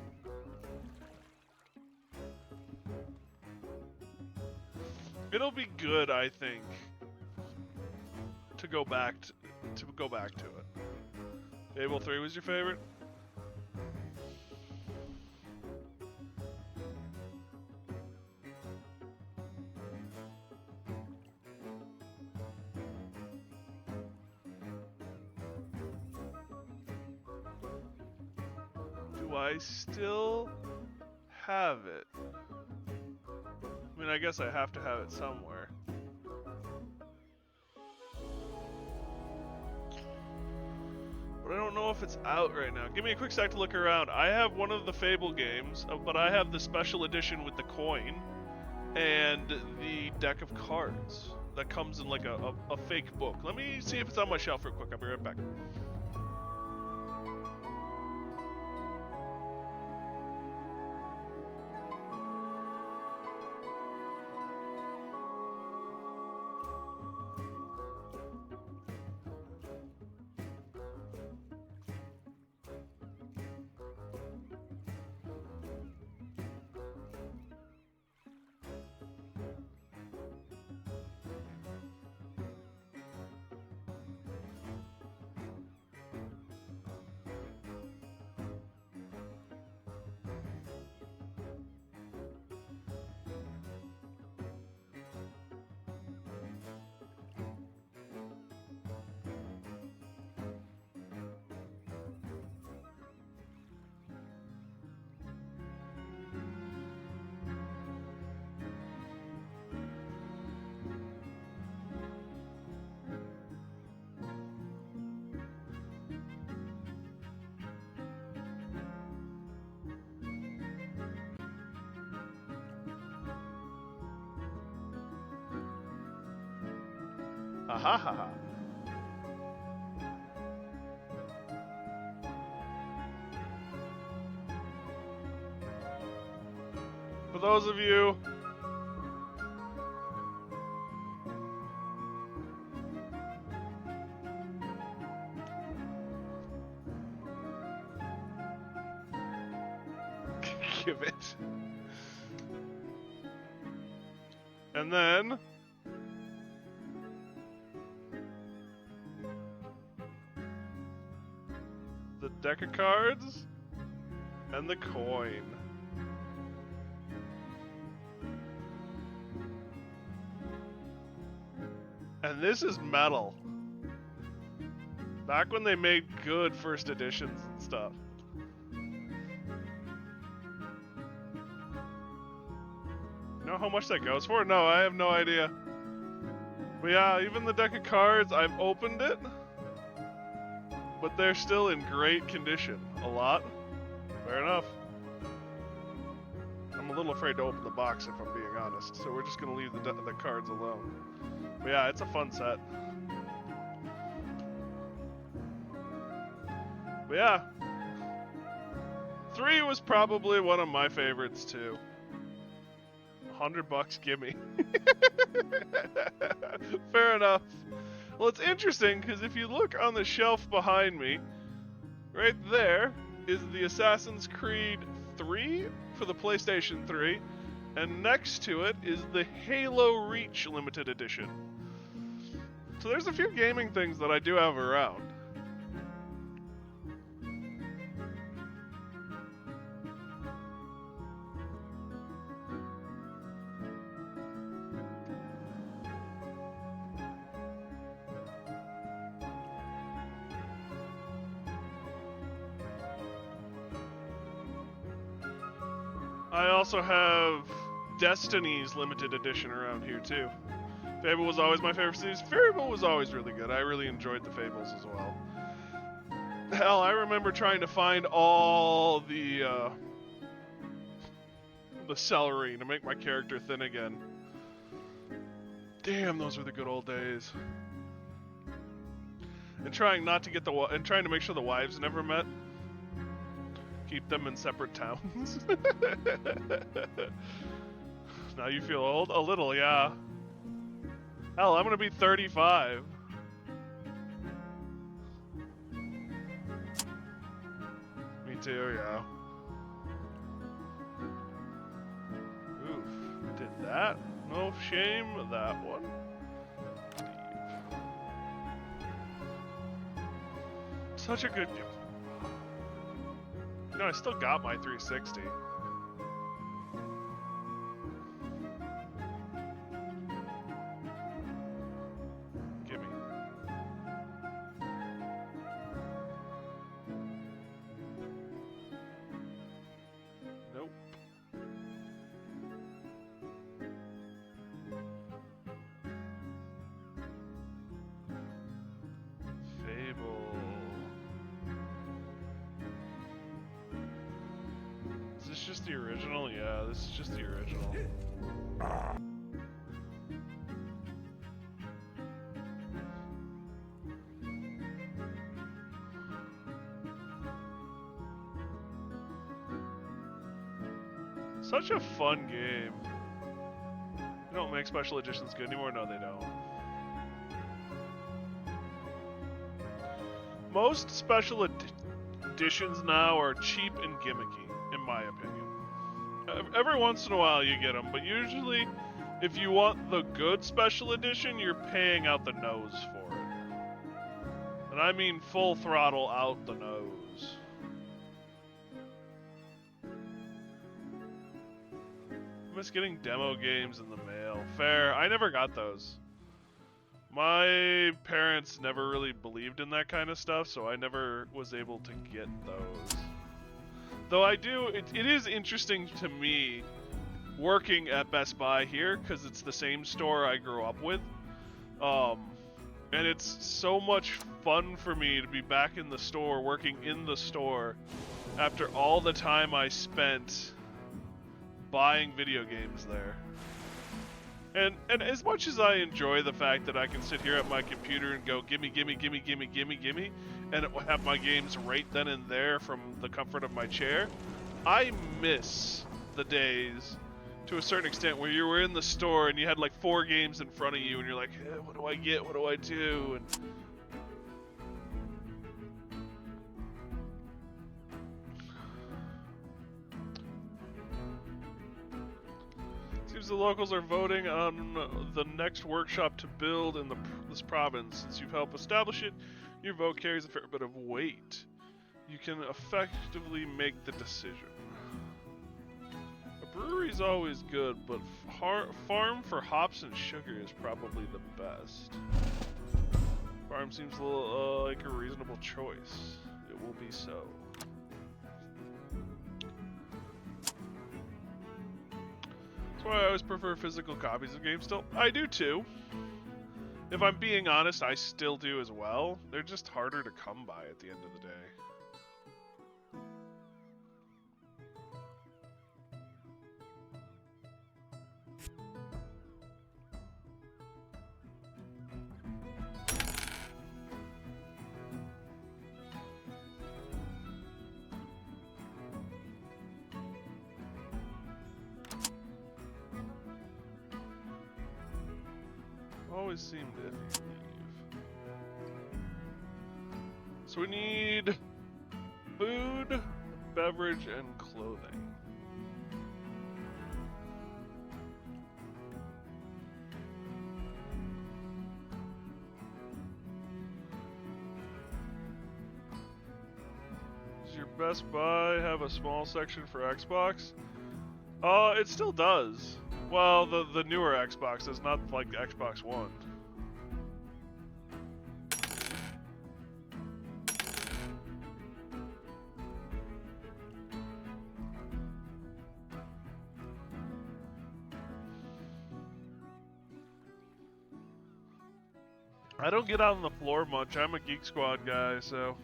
It'll be good, I think, to go back to it. Fable 3 was your favorite? Do I still have it? I mean, I guess I have to have it somewhere. But I don't know if it's out right now. Give me a quick sec to look around. I have one of the Fable games, but I have the special edition with the coin and the deck of cards that comes in like a fake book. Let me see if it's on my shelf real quick. I'll be right back. Ahaha. For those of you give it. And then the deck of cards and the coin. And this is metal. Back when they made good first editions and stuff. You know how much that goes for? No, I have no idea. But yeah, even the deck of cards, I've opened it, but they're still in great condition. A lot. Fair enough. I'm a little afraid to open the box if I'm being honest, so we're just gonna leave the cards alone. But yeah, it's a fun set. But yeah, 3 was probably one of my favorites too. $100, gimme. Fair enough. Well, it's interesting because if you look on the shelf behind me, right there is the Assassin's Creed 3 for the PlayStation 3, and next to it is the Halo Reach Limited Edition. So there's a few gaming things that I do have around. I also have Destiny's limited edition around here too. Fable was always my favorite series. Fable was always really good. I really enjoyed the Fables as well. Hell, I remember trying to find all the celery to make my character thin again. Damn, those were the good old days. And trying not to get trying to make sure the wives never met. Keep them in separate towns. Now you feel old? A little, yeah. Hell, I'm gonna be 35. Me too, yeah. Oof. Did that? No shame, that one. Such a good... No, I still got my 360. Gimme. Nope. Fable. Is this just the original? Yeah, this is just the original. Such a fun game. They don't make special editions good anymore? No, they don't. Most special editions now are cheap and gimmicky, in my opinion. Every once in a while you get them, but usually if you want the good special edition, you're paying out the nose for it. And I mean full throttle out the nose. I miss getting demo games in the mail. Fair. I never got those. My parents never really believed in that kind of stuff, so I never was able to get those. Though I do, it is interesting to me working at Best Buy here, because it's the same store I grew up with. And it's so much fun for me to be back in the store, working in the store, after all the time I spent buying video games there. And as much as I enjoy the fact that I can sit here at my computer and go, gimme, gimme, gimme, gimme, gimme, gimme, and have my games right then and there from the comfort of my chair, I miss the days, to a certain extent, where you were in the store and you had like 4 games in front of you and you're like, hey, what do I get, what do I do? And seems Seems the locals are voting on the next workshop to build in this province. Since you've helped establish it, your vote carries a fair bit of weight. You can effectively make the decision. A brewery's always good, but farm for hops and sugar is probably the best. Farm seems like a reasonable choice. It will be so. That's why I always prefer physical copies of games still. I do too. If I'm being honest, I still do as well. They're just harder to come by at the end of the day. Always seemed iffy to leave. So we need food, beverage, and clothing. Does your Best Buy have a small section for Xbox? It still does. Well, the newer Xbox is not like the Xbox One. I don't get out on the floor much. I'm a Geek Squad guy, so...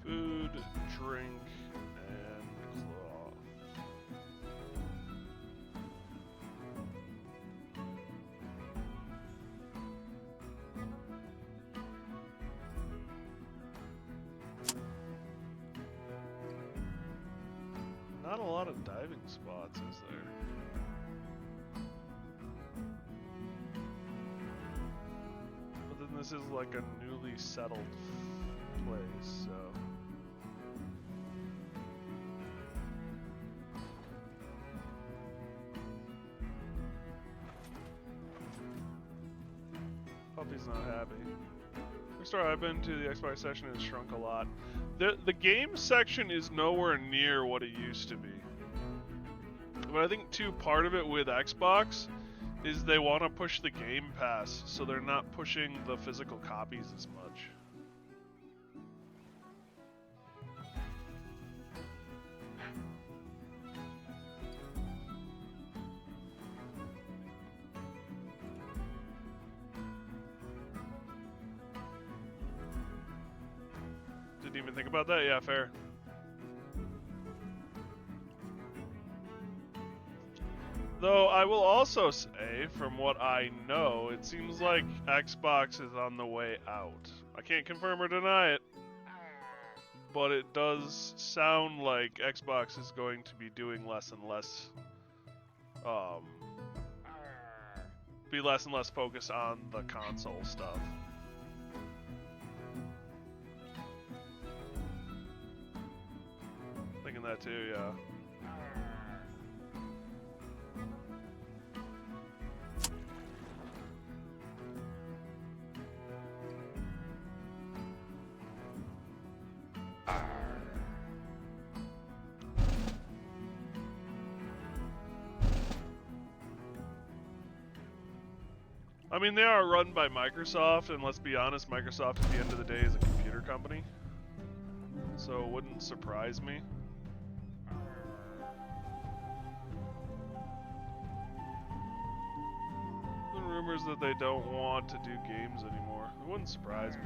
Food, drink, and cloth. Not a lot of diving spots, is there? But then this is like a newly settled place, so... Puppy's not happy. Sorry, I've been to the Xbox section and it's shrunk a lot. The game section is nowhere near what it used to be. But I think too, part of it with Xbox is they want to push the Game Pass, so they're not pushing the physical copies as much. Didn't even think about that. Yeah, fair. Though I will also say, from what I know, it seems like Xbox is on the way out. I can't confirm or deny it, but it does sound like Xbox is going to be doing less and less, be less and less focused on the console stuff. Thinking that too, yeah. I mean, they are run by Microsoft, and let's be honest, Microsoft at the end of the day is a computer company. So it wouldn't surprise me. The rumors that they don't want to do games anymore. It wouldn't surprise me.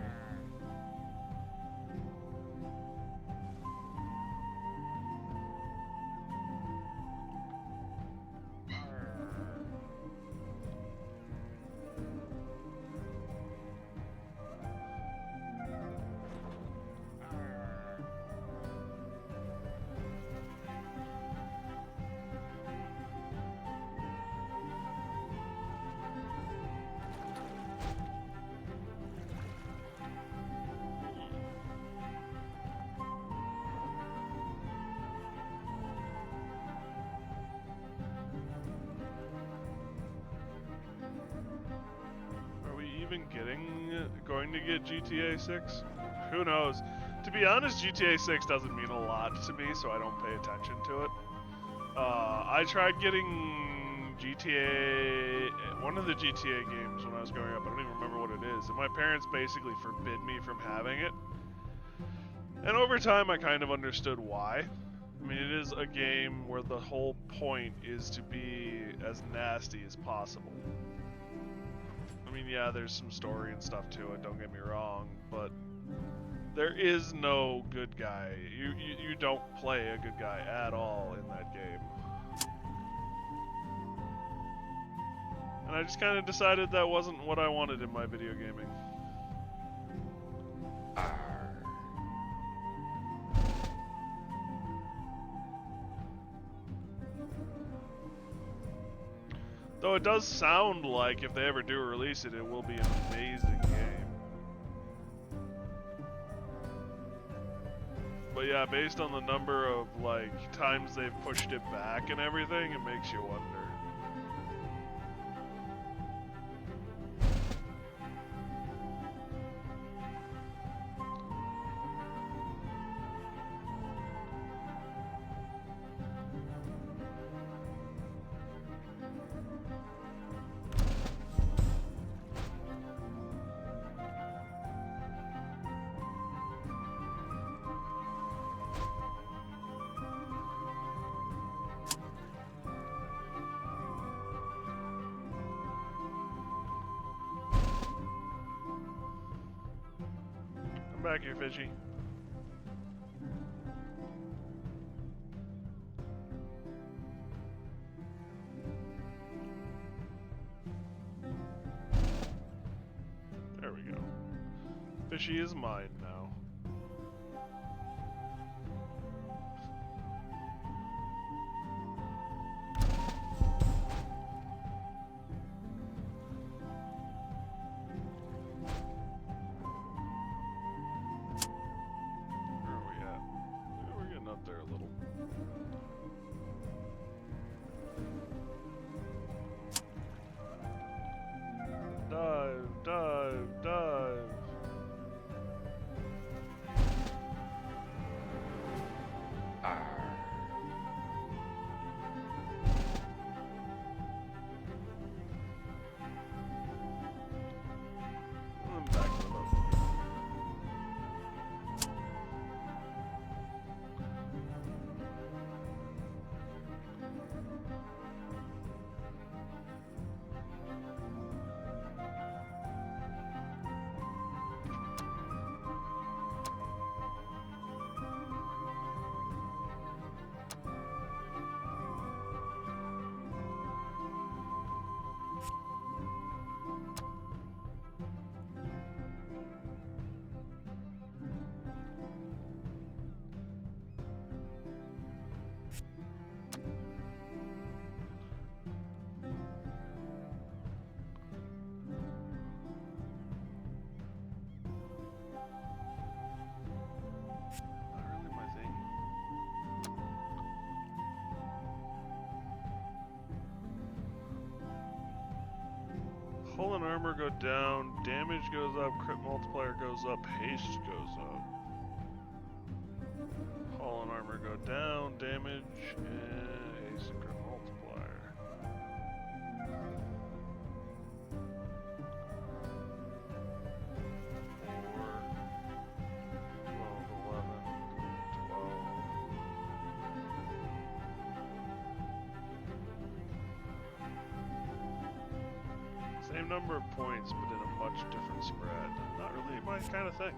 going to get GTA 6. Who knows? To be honest, GTA 6 doesn't mean a lot to me, so I don't pay attention to it. I tried getting one of the GTA games when I was growing up. I don't even remember what it is. And my parents basically forbid me from having it. And over time, I kind of understood why. I mean, it is a game where the whole point is to be as nasty as possible. I mean, yeah, there's some story and stuff to it, don't get me wrong, but there is no good guy. You don't play a good guy at all in that game. And I just kind of decided that wasn't what I wanted in my video gaming. Though it does sound like if they ever do release it, it will be an amazing game. But yeah, based on the number of like times they've pushed it back and everything, it makes you wonder. Back here, Fishy. There we go. Fishy is mine now. Dive. And then back to the boat. Hull and armor go down, damage goes up, crit multiplier goes up, haste goes up. Hull and armor go down, damage, and haste and crit multiplier. Same number of points, but in a much different spread. Not really my kind of thing.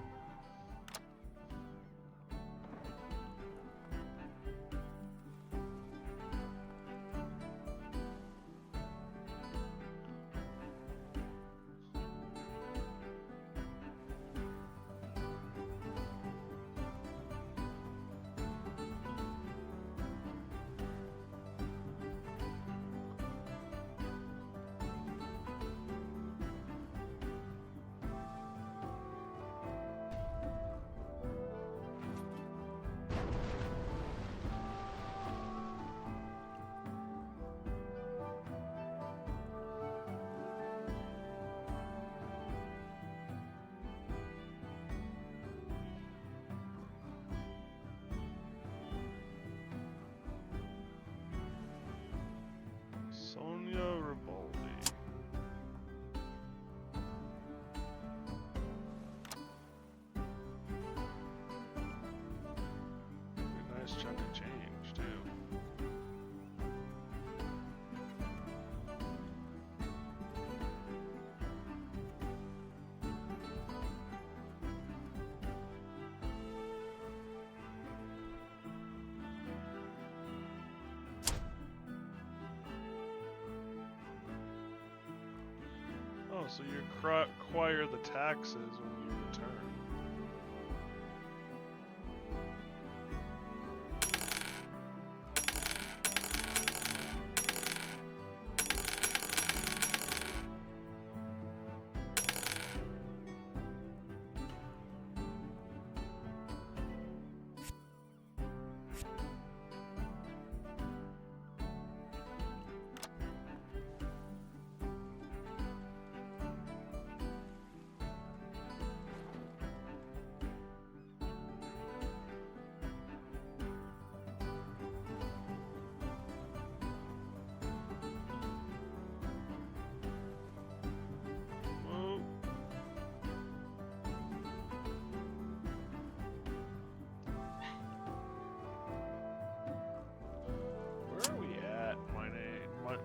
nice chunk of change, too. Oh, so you acquire the taxes when you return.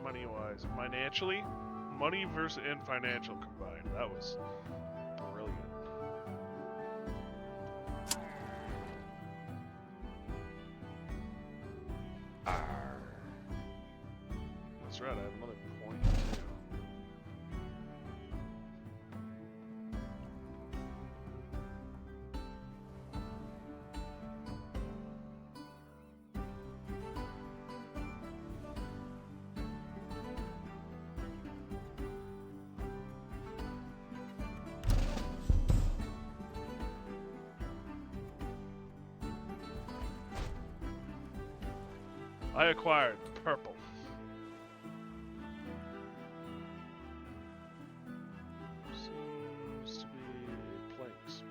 Money-wise, financially, money versus and financial combined. That was brilliant. That's right. I have another point too. I acquired purple. Seems to be a plank spot.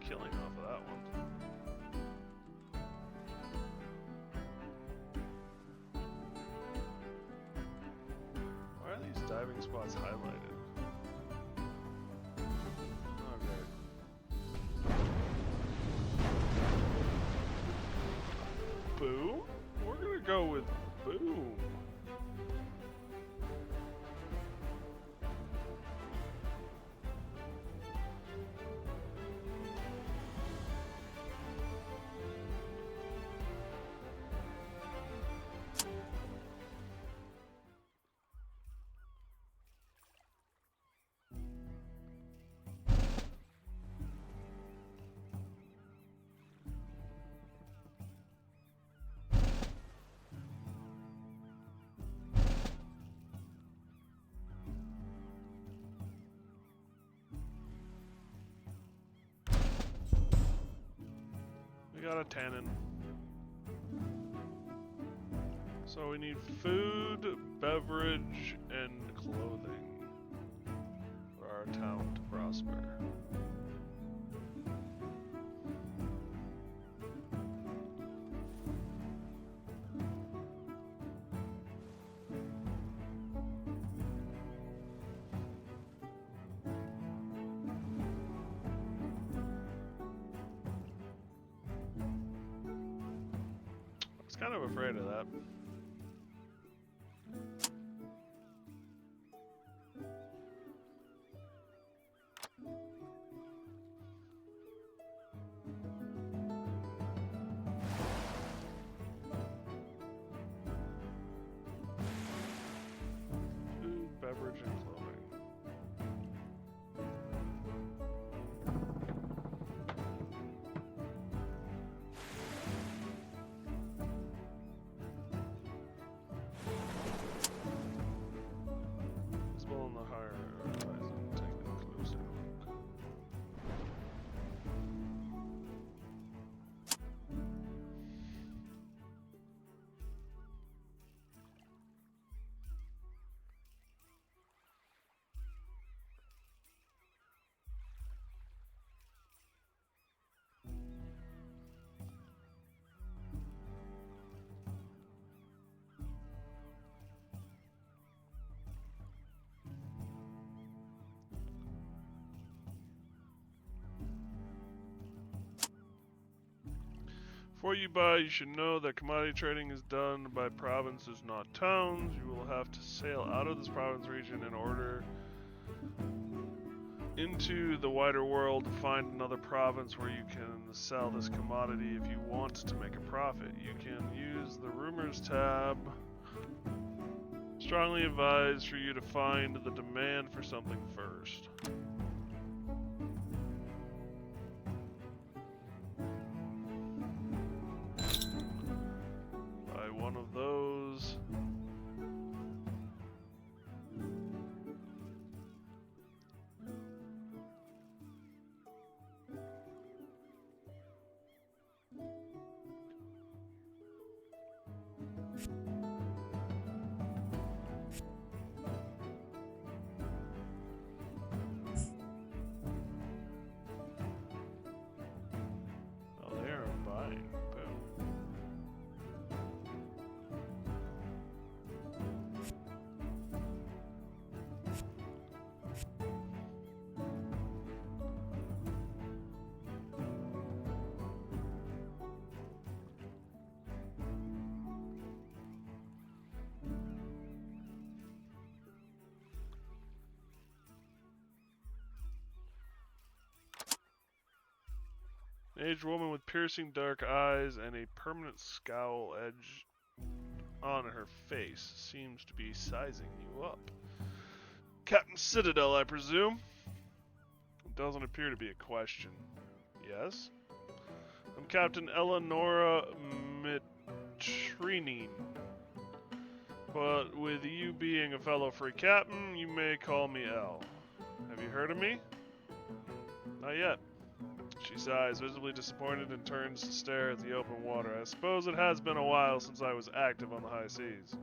Killing off of that one. Why are these diving spots highlighted? Okay. Boom? We're gonna go with boom. We got a tannin. So we need food, beverage, and clothing for our town to prosper. Kind of afraid of that. Food, beverage, and clothing. Before you buy, you should know that commodity trading is done by provinces, not towns. You will have to sail out of this province region in order into the wider world to find another province where you can sell this commodity if you want to make a profit. You can use the rumors tab. Strongly advised for you to find the demand for something first. Buy one of those. An aged woman with piercing dark eyes and a permanent scowl edge on her face seems to be sizing you up. Captain Citadel, I presume? It doesn't appear to be a question. Yes? I'm Captain Eleonora Mitrini. But with you being a fellow free captain, you may call me El. Have you heard of me? Not yet. She sighs, visibly disappointed, and turns to stare at the open water. I suppose it has been a while since I was active on the high seas.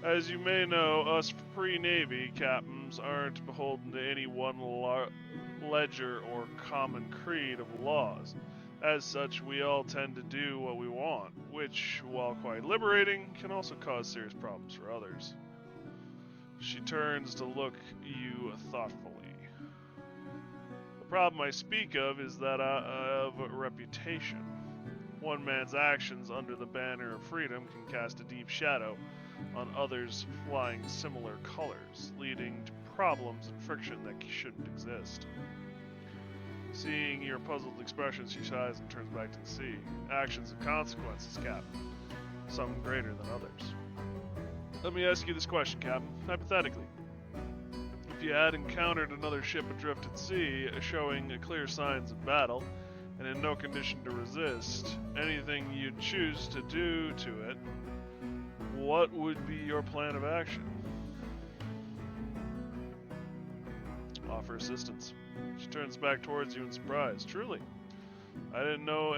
As you may know, us free Navy captains aren't beholden to any one ledger or common creed of laws. As such, we all tend to do what we want, which, while quite liberating, can also cause serious problems for others. She turns to look you thoughtfully. The problem I speak of is that of reputation. One man's actions under the banner of freedom can cast a deep shadow on others flying similar colors, leading to problems and friction that shouldn't exist. Seeing your puzzled expression, she sighs and turns back to the sea. Actions have consequences, Captain. Some greater than others. Let me ask you this question, Captain. Hypothetically, if you had encountered another ship adrift at sea, showing clear signs of battle, and in no condition to resist, anything you'd choose to do to it, what would be your plan of action? Offer assistance. She turns back towards you in surprise. Truly, I don't know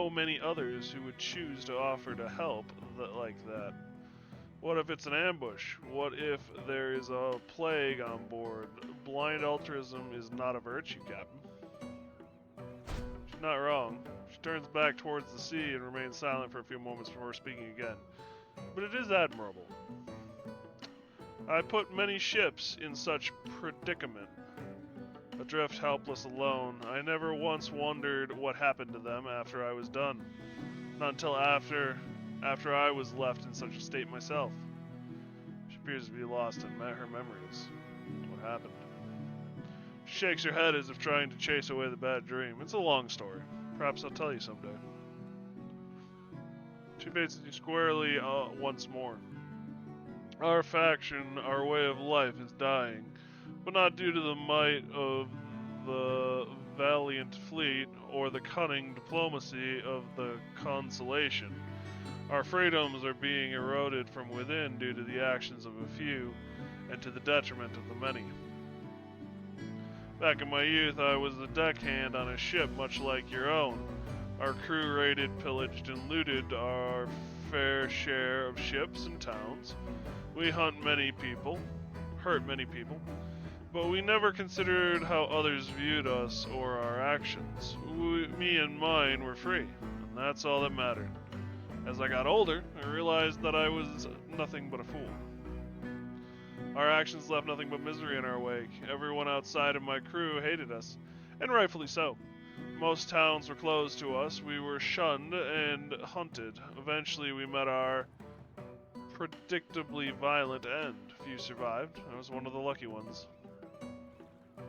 many others who would choose to offer to help like that. What if it's an ambush? What if there is a plague on board? Blind altruism is not a virtue, Captain. She's not wrong. She turns back towards the sea and remains silent for a few moments before speaking again. But it is admirable. I put many ships in such predicament. Adrift, helpless, alone. I never once wondered what happened to them after I was done. Not until after I was left in such a state myself. She appears to be lost in her memories. What happened? She shakes her head as if trying to chase away the bad dream. It's a long story. Perhaps I'll tell you someday. She faces you squarely once more. Our faction, our way of life is dying, but not due to the might of the valiant fleet or the cunning diplomacy of the Constellation. Our freedoms are being eroded from within due to the actions of a few and to the detriment of the many. Back in my youth, I was a deckhand on a ship much like your own. Our crew raided, pillaged, and looted our fair share of ships and towns. We hurt many people, but we never considered how others viewed us or our actions. Me and mine were free, and that's all that mattered. As I got older, I realized that I was nothing but a fool. Our actions left nothing but misery in our wake. Everyone outside of my crew hated us, and rightfully so. Most towns were closed to us. We were shunned and hunted. Eventually, we met our predictably violent end. Few survived. I was one of the lucky ones.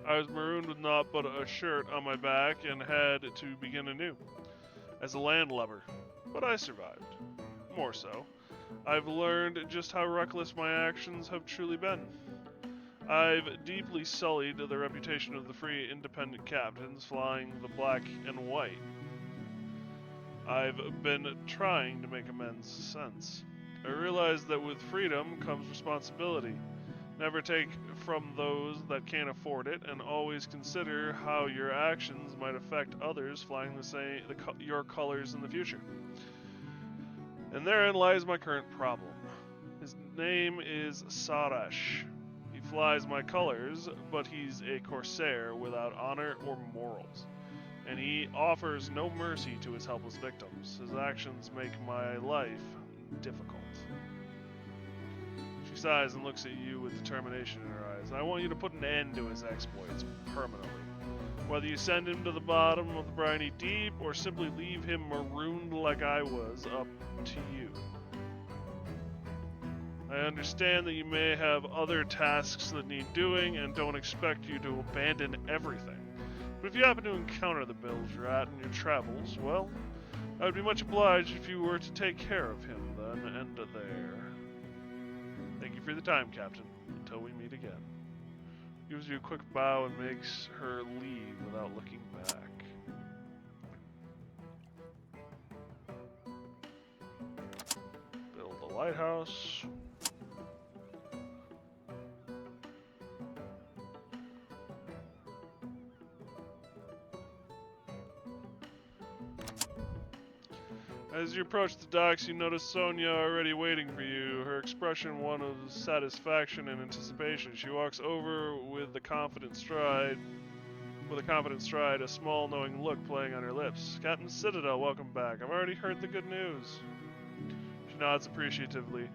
I was marooned with naught but a shirt on my back and had to begin anew as a landlubber. But I survived. More so. I've learned just how reckless my actions have truly been. I've deeply sullied the reputation of the free, independent captains flying the black and white. I've been trying to make amends since. I realize that with freedom comes responsibility. Never take from those that can't afford it, and always consider how your actions might affect others flying your colors in the future. And therein lies my current problem. His name is Sarash. He flies my colors, but he's a corsair without honor or morals. And he offers no mercy to his helpless victims. His actions make my life difficult. She sighs and looks at you with determination in her eyes. I want you to put an end to his exploits permanently. Whether you send him to the bottom of the briny deep or simply leave him marooned like I was, up to you. I understand that you may have other tasks that need doing and don't expect you to abandon everything. But if you happen to encounter the bilge rat in your travels, well, I would be much obliged if you were to take care of him then and there. Thank you for the time, Captain. Until we meet again. Gives you a quick bow and makes her leave without looking back. Build a lighthouse. As you approach the docks, you notice Sonia already waiting for you, her expression one of satisfaction and anticipation. She walks over with a confident stride, a small knowing look playing on her lips. Captain Citadel, welcome back. I've already heard the good news. She nods appreciatively,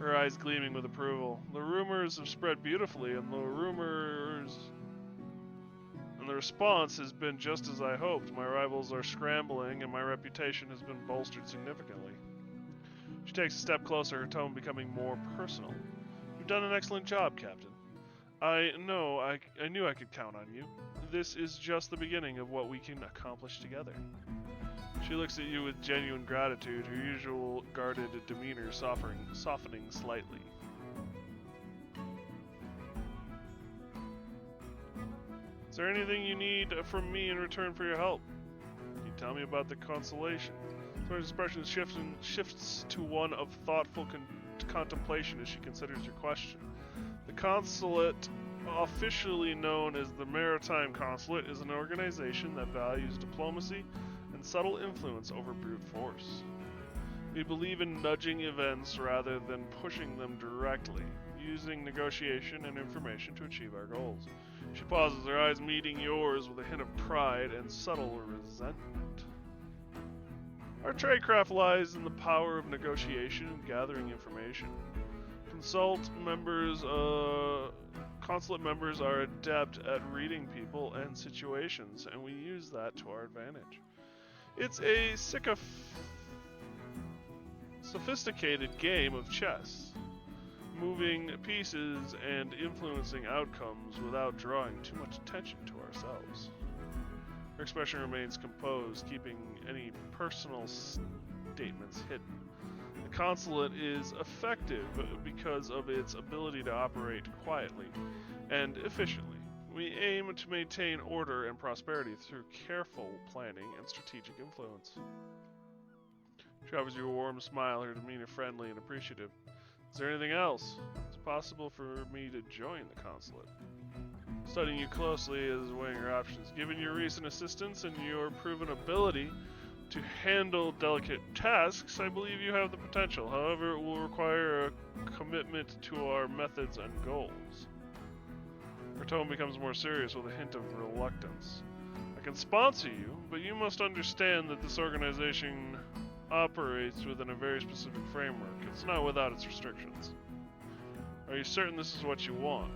her eyes gleaming with approval. The rumors have spread beautifully, and the response has been just as I hoped. My rivals are scrambling, and my reputation has been bolstered significantly. She takes a step closer, her tone becoming more personal. You've done an excellent job, Captain. I knew I could count on you. This is just the beginning of what we can accomplish together. She looks at you with genuine gratitude, her usual guarded demeanor softening slightly. Is there anything you need from me in return for your help? Can you tell me about the consolation? Sora's expression shifts to one of thoughtful contemplation as she considers your question. The consulate, officially known as the Maritime Consulate, is an organization that values diplomacy and subtle influence over brute force. We believe in nudging events rather than pushing them directly, using negotiation and information to achieve our goals. She pauses, her eyes meeting yours with a hint of pride and subtle resentment. Our tradecraft lies in the power of negotiation and gathering information. Consulate members are adept at reading people and situations, and we use that to our advantage. It's a sophisticated game of chess, moving pieces and influencing outcomes without drawing too much attention to ourselves. Her expression remains composed, keeping any personal statements hidden. The consulate is effective because of its ability to operate quietly and efficiently. We aim to maintain order and prosperity through careful planning and strategic influence. She offers you a warm smile, her demeanor friendly and appreciative. Is there anything else? It's possible for me to join the consulate. Studying you closely is weighing your options. Given your recent assistance and your proven ability to handle delicate tasks, I believe you have the potential. However, it will require a commitment to our methods and goals. Her tone becomes more serious with a hint of reluctance. I can sponsor you, but you must understand that this organization operates within a very specific framework. It's not without its restrictions. Are you certain this is what you want?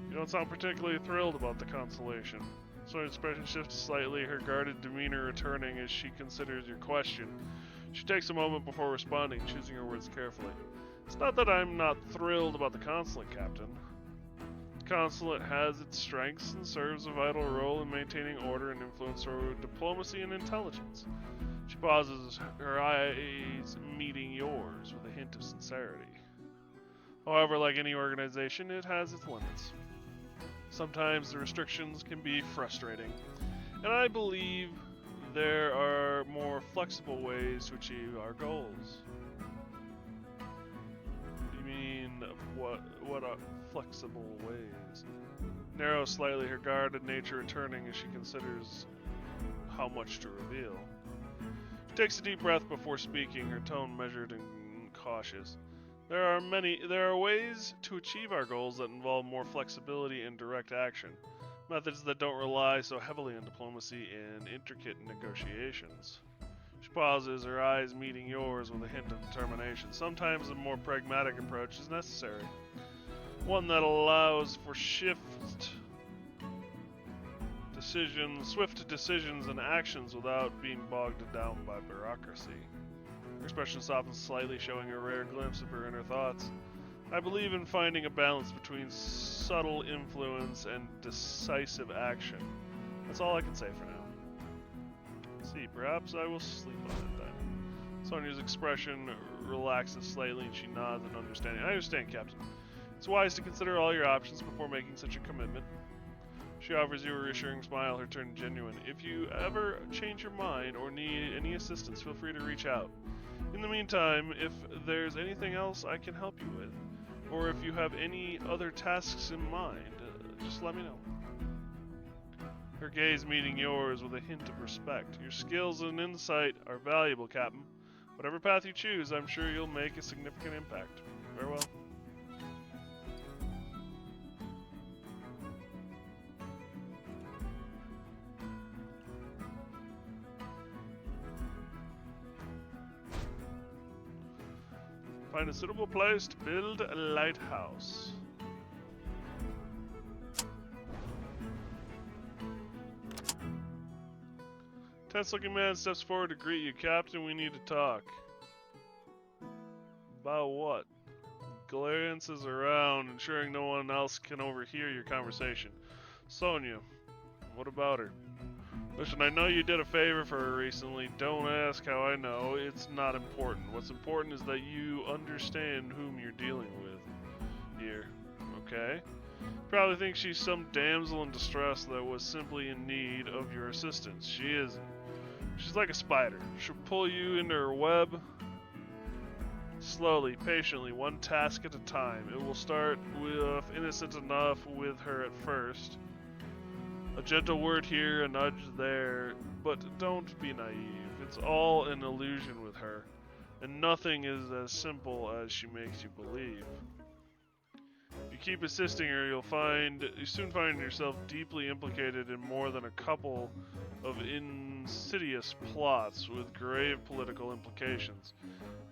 You don't sound particularly thrilled about the consolation. So her expression shifts slightly, her guarded demeanor returning as she considers your question. She takes a moment before responding, choosing her words carefully. It's not that I'm not thrilled about the consulate, Captain. The consulate has its strengths and serves a vital role in maintaining order and influence through diplomacy and intelligence. She pauses, her eyes meeting yours with a hint of sincerity. However, like any organization, it has its limits. Sometimes the restrictions can be frustrating, and I believe there are more flexible ways to achieve our goals. What do you mean, what are flexible ways? Narrows slightly, her guarded nature returning as she considers how much to reveal. She takes a deep breath before speaking, her tone measured and cautious. There are ways to achieve our goals that involve more flexibility and direct action. Methods that don't rely so heavily on diplomacy and intricate negotiations. She pauses, her eyes meeting yours with a hint of determination. Sometimes a more pragmatic approach is necessary. One that allows for swift decisions and actions without being bogged down by bureaucracy. Her expression softens slightly, showing a rare glimpse of her inner thoughts. I believe in finding a balance between subtle influence and decisive action. That's all I can say for now. Let's see, perhaps I will sleep on it then. Sonia's expression relaxes slightly and she nods in understanding. I understand, Captain. It's wise to consider all your options before making such a commitment. She offers you a reassuring smile, her turn genuine. If you ever change your mind or need any assistance, feel free to reach out. In the meantime, if there's anything else I can help you with, or if you have any other tasks in mind, just let me know. Her gaze meeting yours with a hint of respect. Your skills and insight are valuable, Captain. Whatever path you choose, I'm sure you'll make a significant impact. Farewell. Find a suitable place to build a lighthouse. Tense-looking man steps forward to greet you. Captain, we need to talk. About what? Glances around, ensuring no one else can overhear your conversation. Sonia, what about her? Listen, I know you did a favor for her recently. Don't ask how I know. It's not important. What's important is that you understand whom you're dealing with here. Okay? Probably think she's some damsel in distress that was simply in need of your assistance. She isn't. She's like a spider. She'll pull you into her web. Slowly, patiently, one task at a time. It will start with innocent enough with her at first. A gentle word here, a nudge there, but don't be naive. It's all an illusion with her, and nothing is as simple as she makes you believe. If you keep assisting her, you soon find yourself deeply implicated in more than a couple of insidious plots with grave political implications.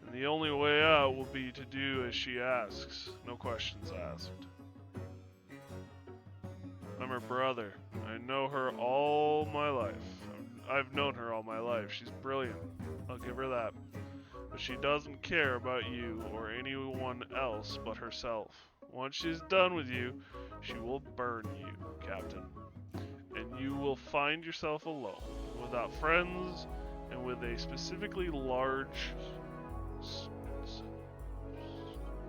And the only way out will be to do as she asks, no questions asked. I'm her brother. I know her all my life. I've known her all my life. She's brilliant. I'll give her that. But she doesn't care about you or anyone else but herself. Once she's done with you, she will burn you, Captain. And you will find yourself alone, without friends, and with a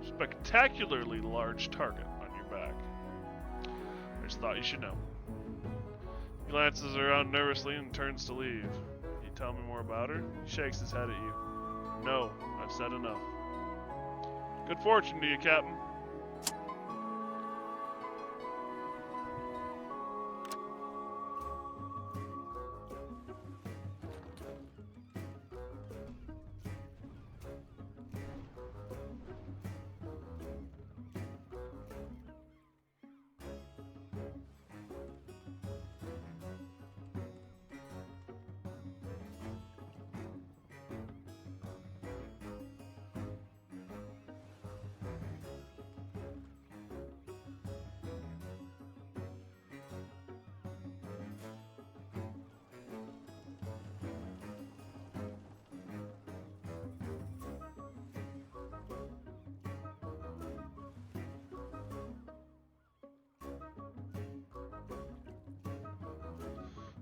spectacularly large target on your back. I just thought you should know. He glances around nervously and turns to leave. Can you tell me more about her? He shakes his head at you. No, I've said enough. Good fortune to you, Captain.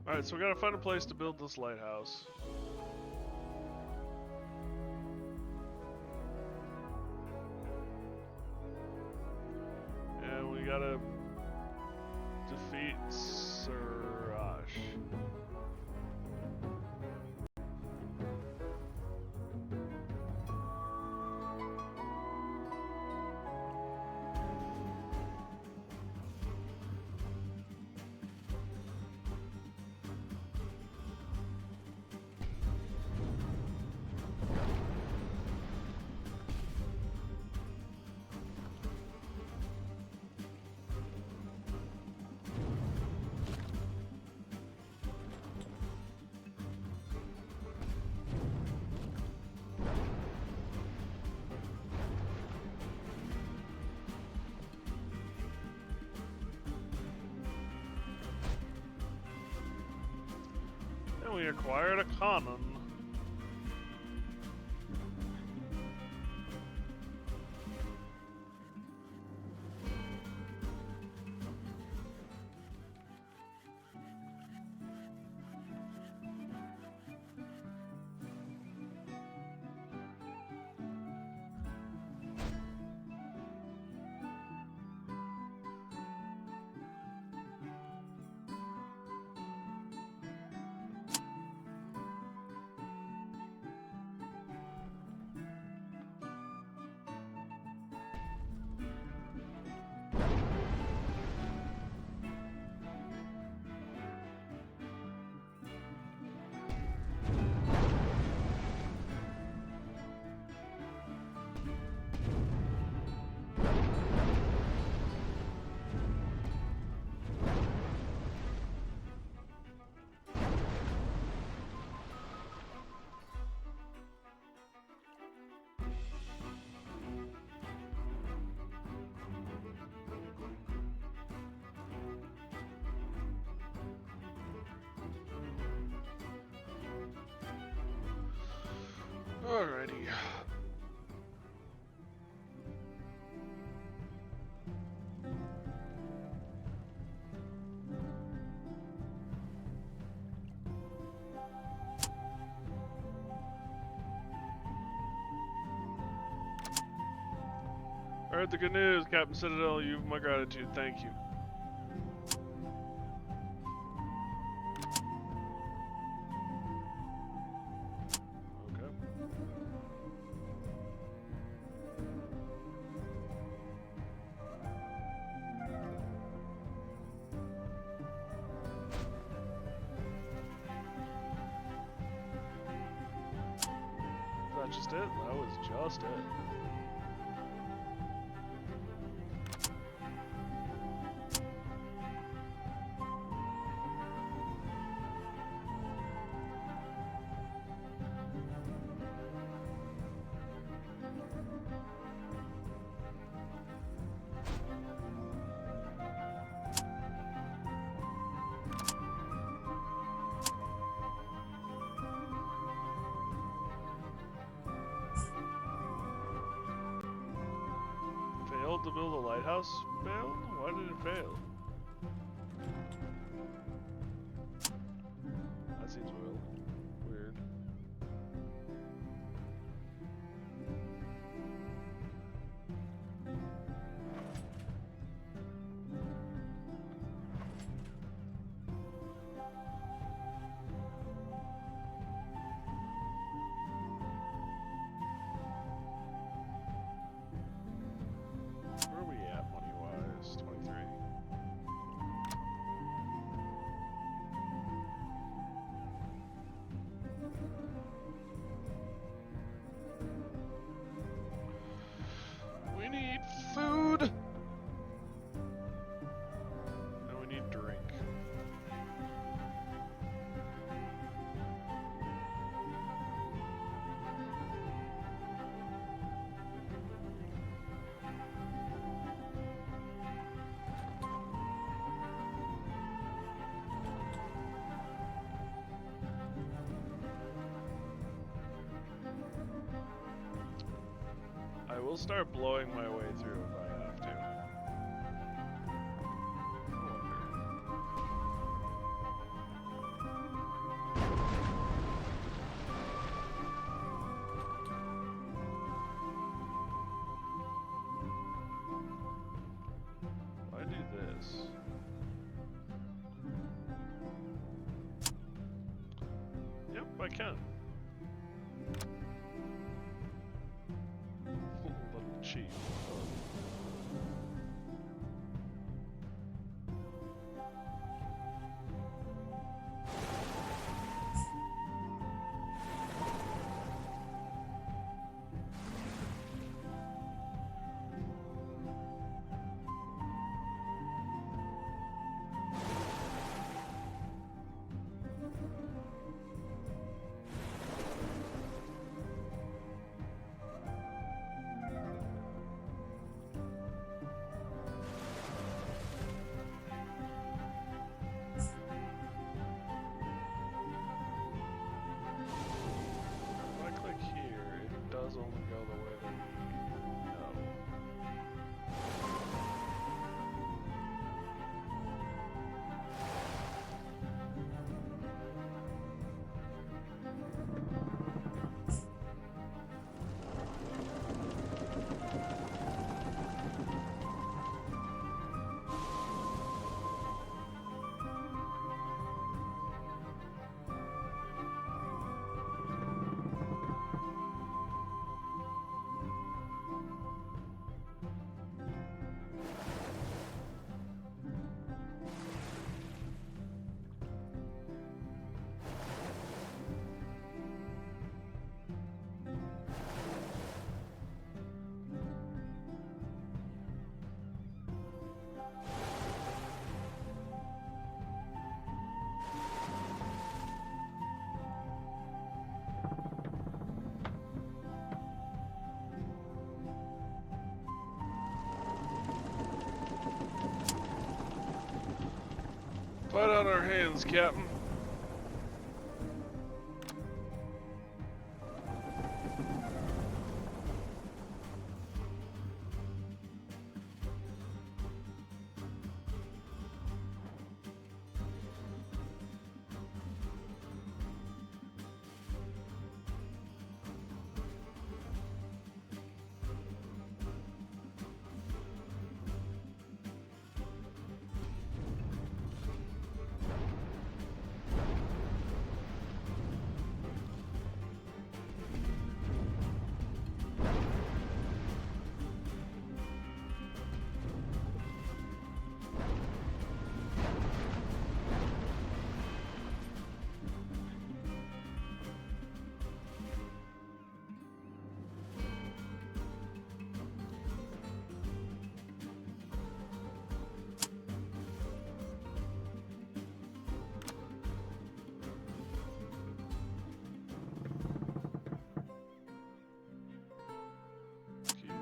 Alright, so we gotta find a place to build this lighthouse. And we gotta defeat Siraj. And we acquired a cannon. Alrighty. I heard the good news, Captain Citadel. You have my gratitude. Thank you. Okay. Is that just it? That was just it. Failed to build a lighthouse? Failed? Why did it fail? That seems weird. Where are we at money-wise? 23. We need food! And we need drink. I will start blowing my way through if I have to. I wonder. I can. Little cheap. Only go the way that we go. Fight on our hands, Captain.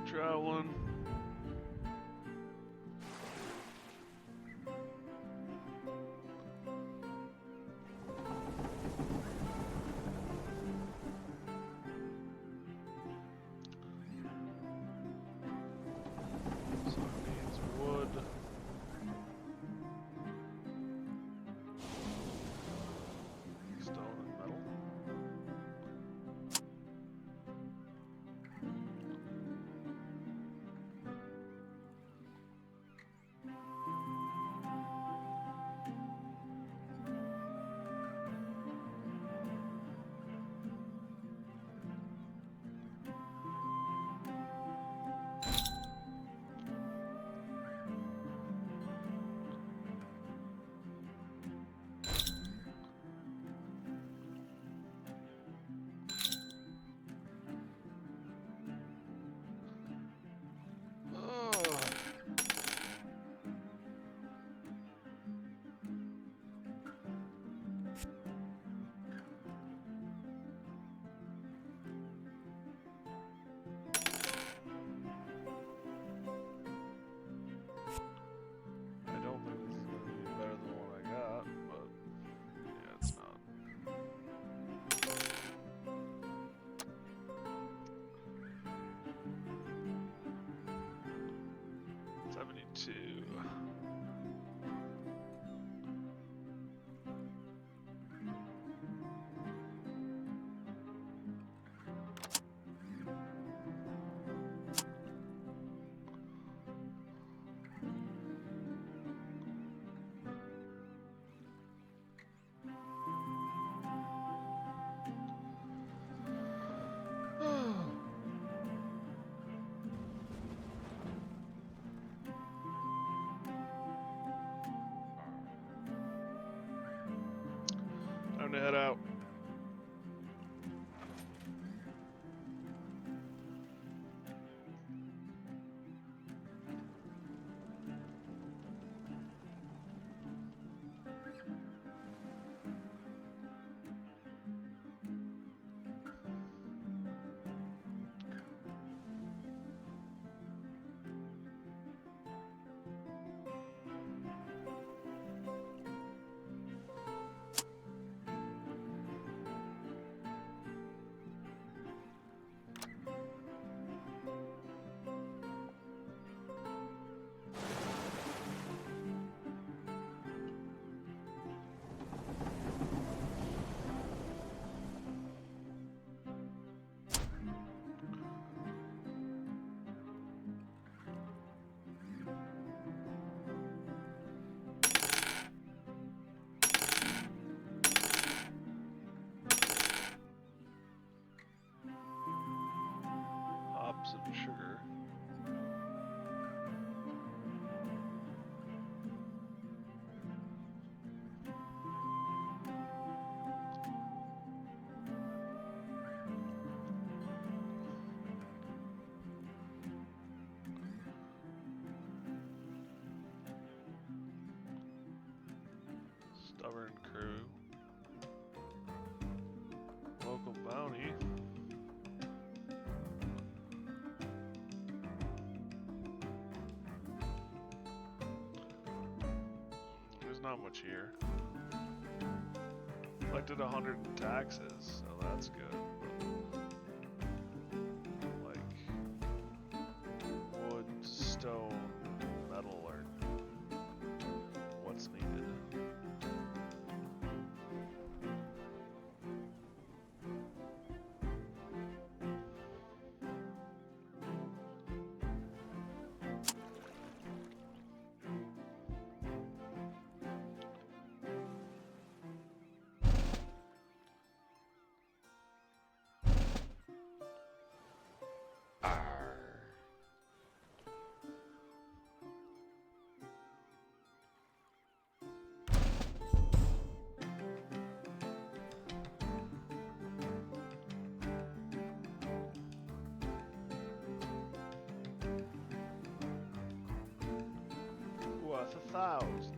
Traveling. So it needs wood. Stone and metal. to head out. Hops and sugar. Stubborn crew. Local bounty. There's not much here. Collected 100 in taxes, so that's good. But, like, wood, stone, metal are what's needed. Worth 1,000.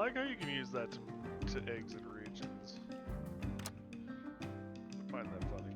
like how you can use that to exit regions. I find that funny.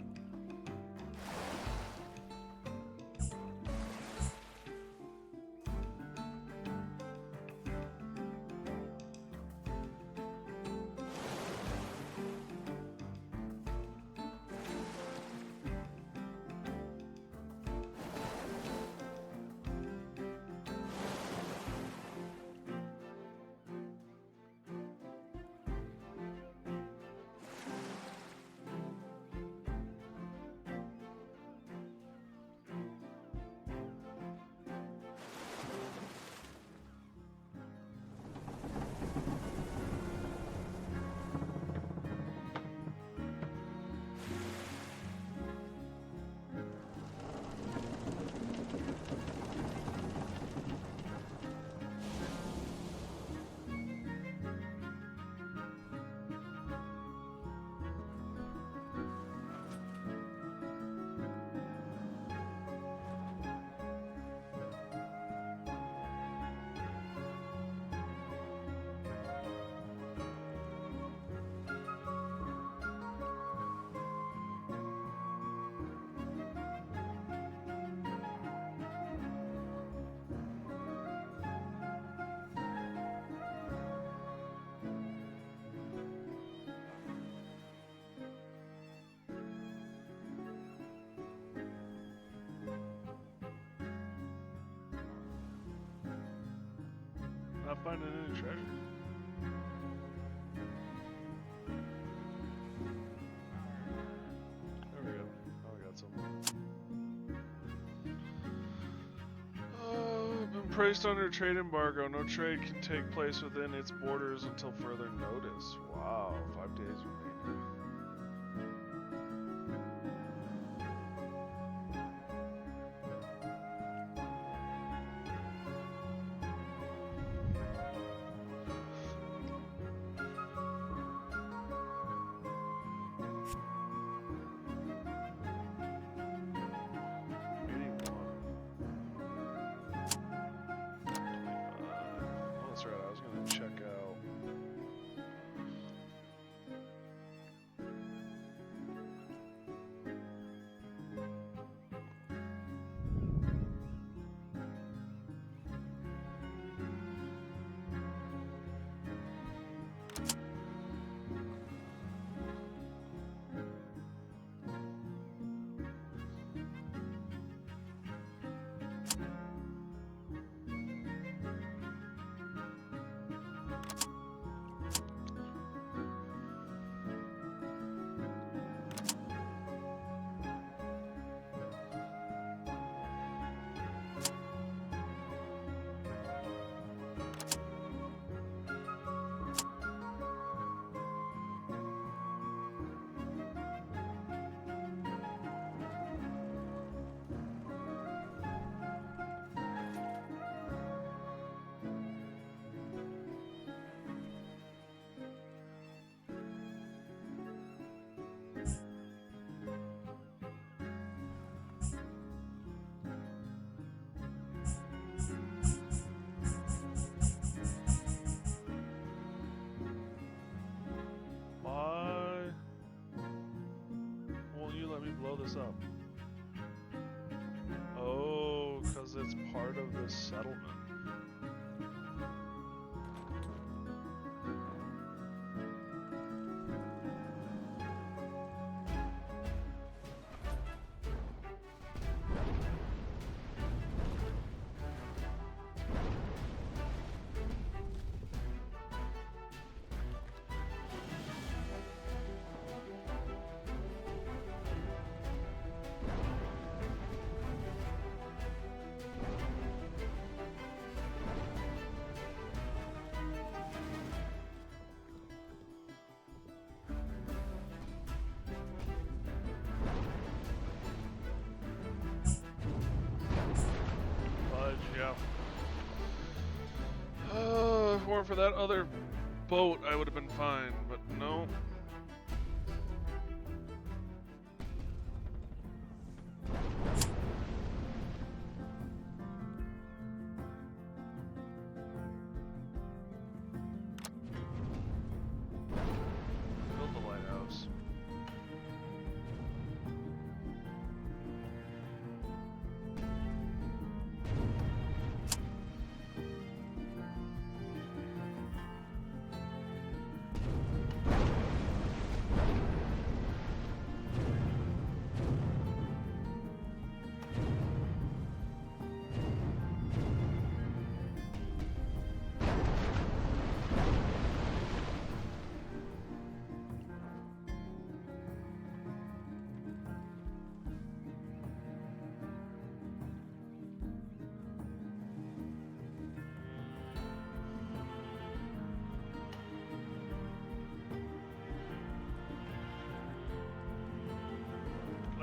Not finding any treasure. There we go. Oh, I got some. Been placed under trade embargo. No trade can take place within its borders until further notice. Wow, 5 days remaining. This up. Oh, because it's part of this settlement. Yeah. If it weren't for that other boat, I would have been fine, but no.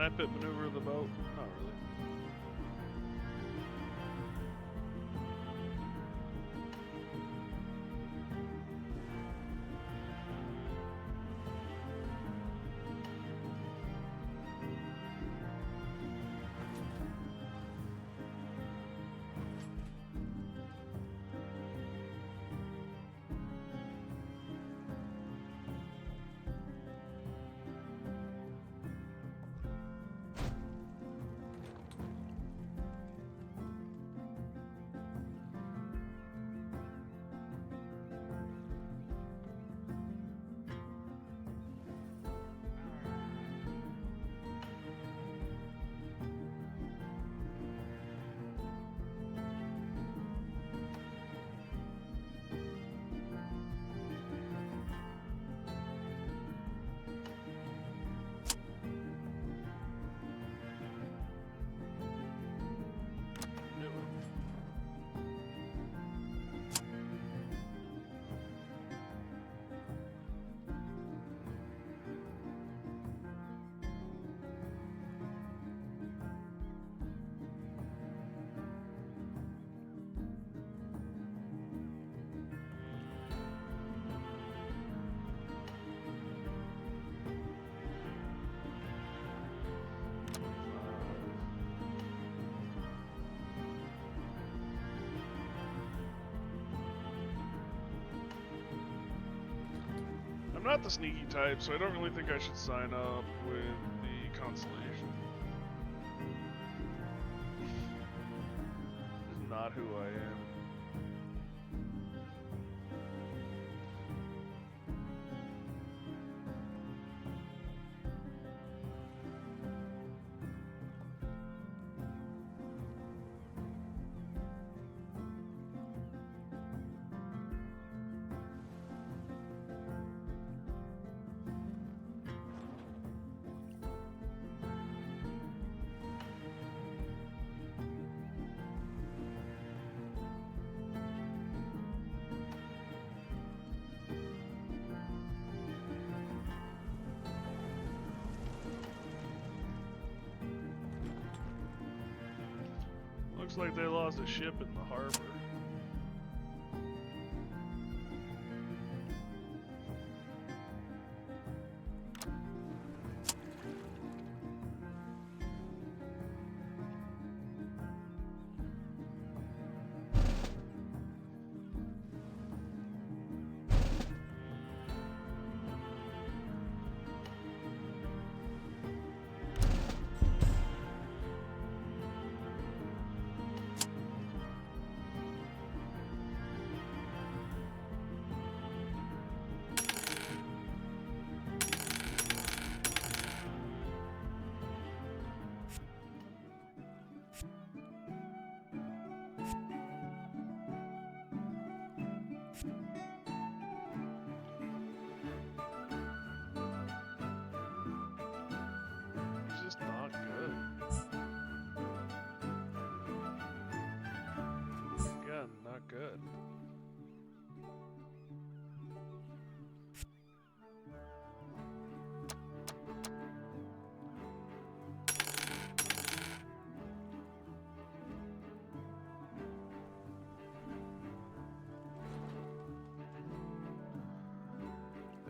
Snap it, maneuver the boat? Not really. I'm not the sneaky type, so I don't really think I should sign up with the Constellation. It's not who I am. Looks like they lost a ship in the harbor. It's just not good. Again, not good.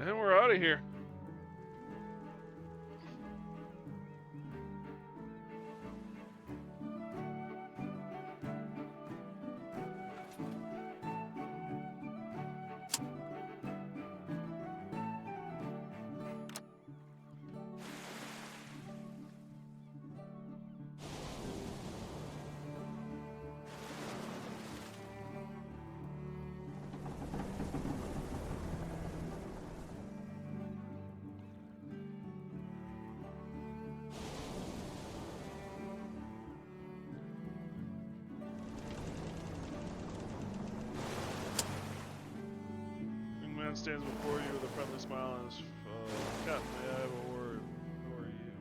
And we're out of here. Stands before you with a friendly smile on his Captain, may I have a word? Who are you?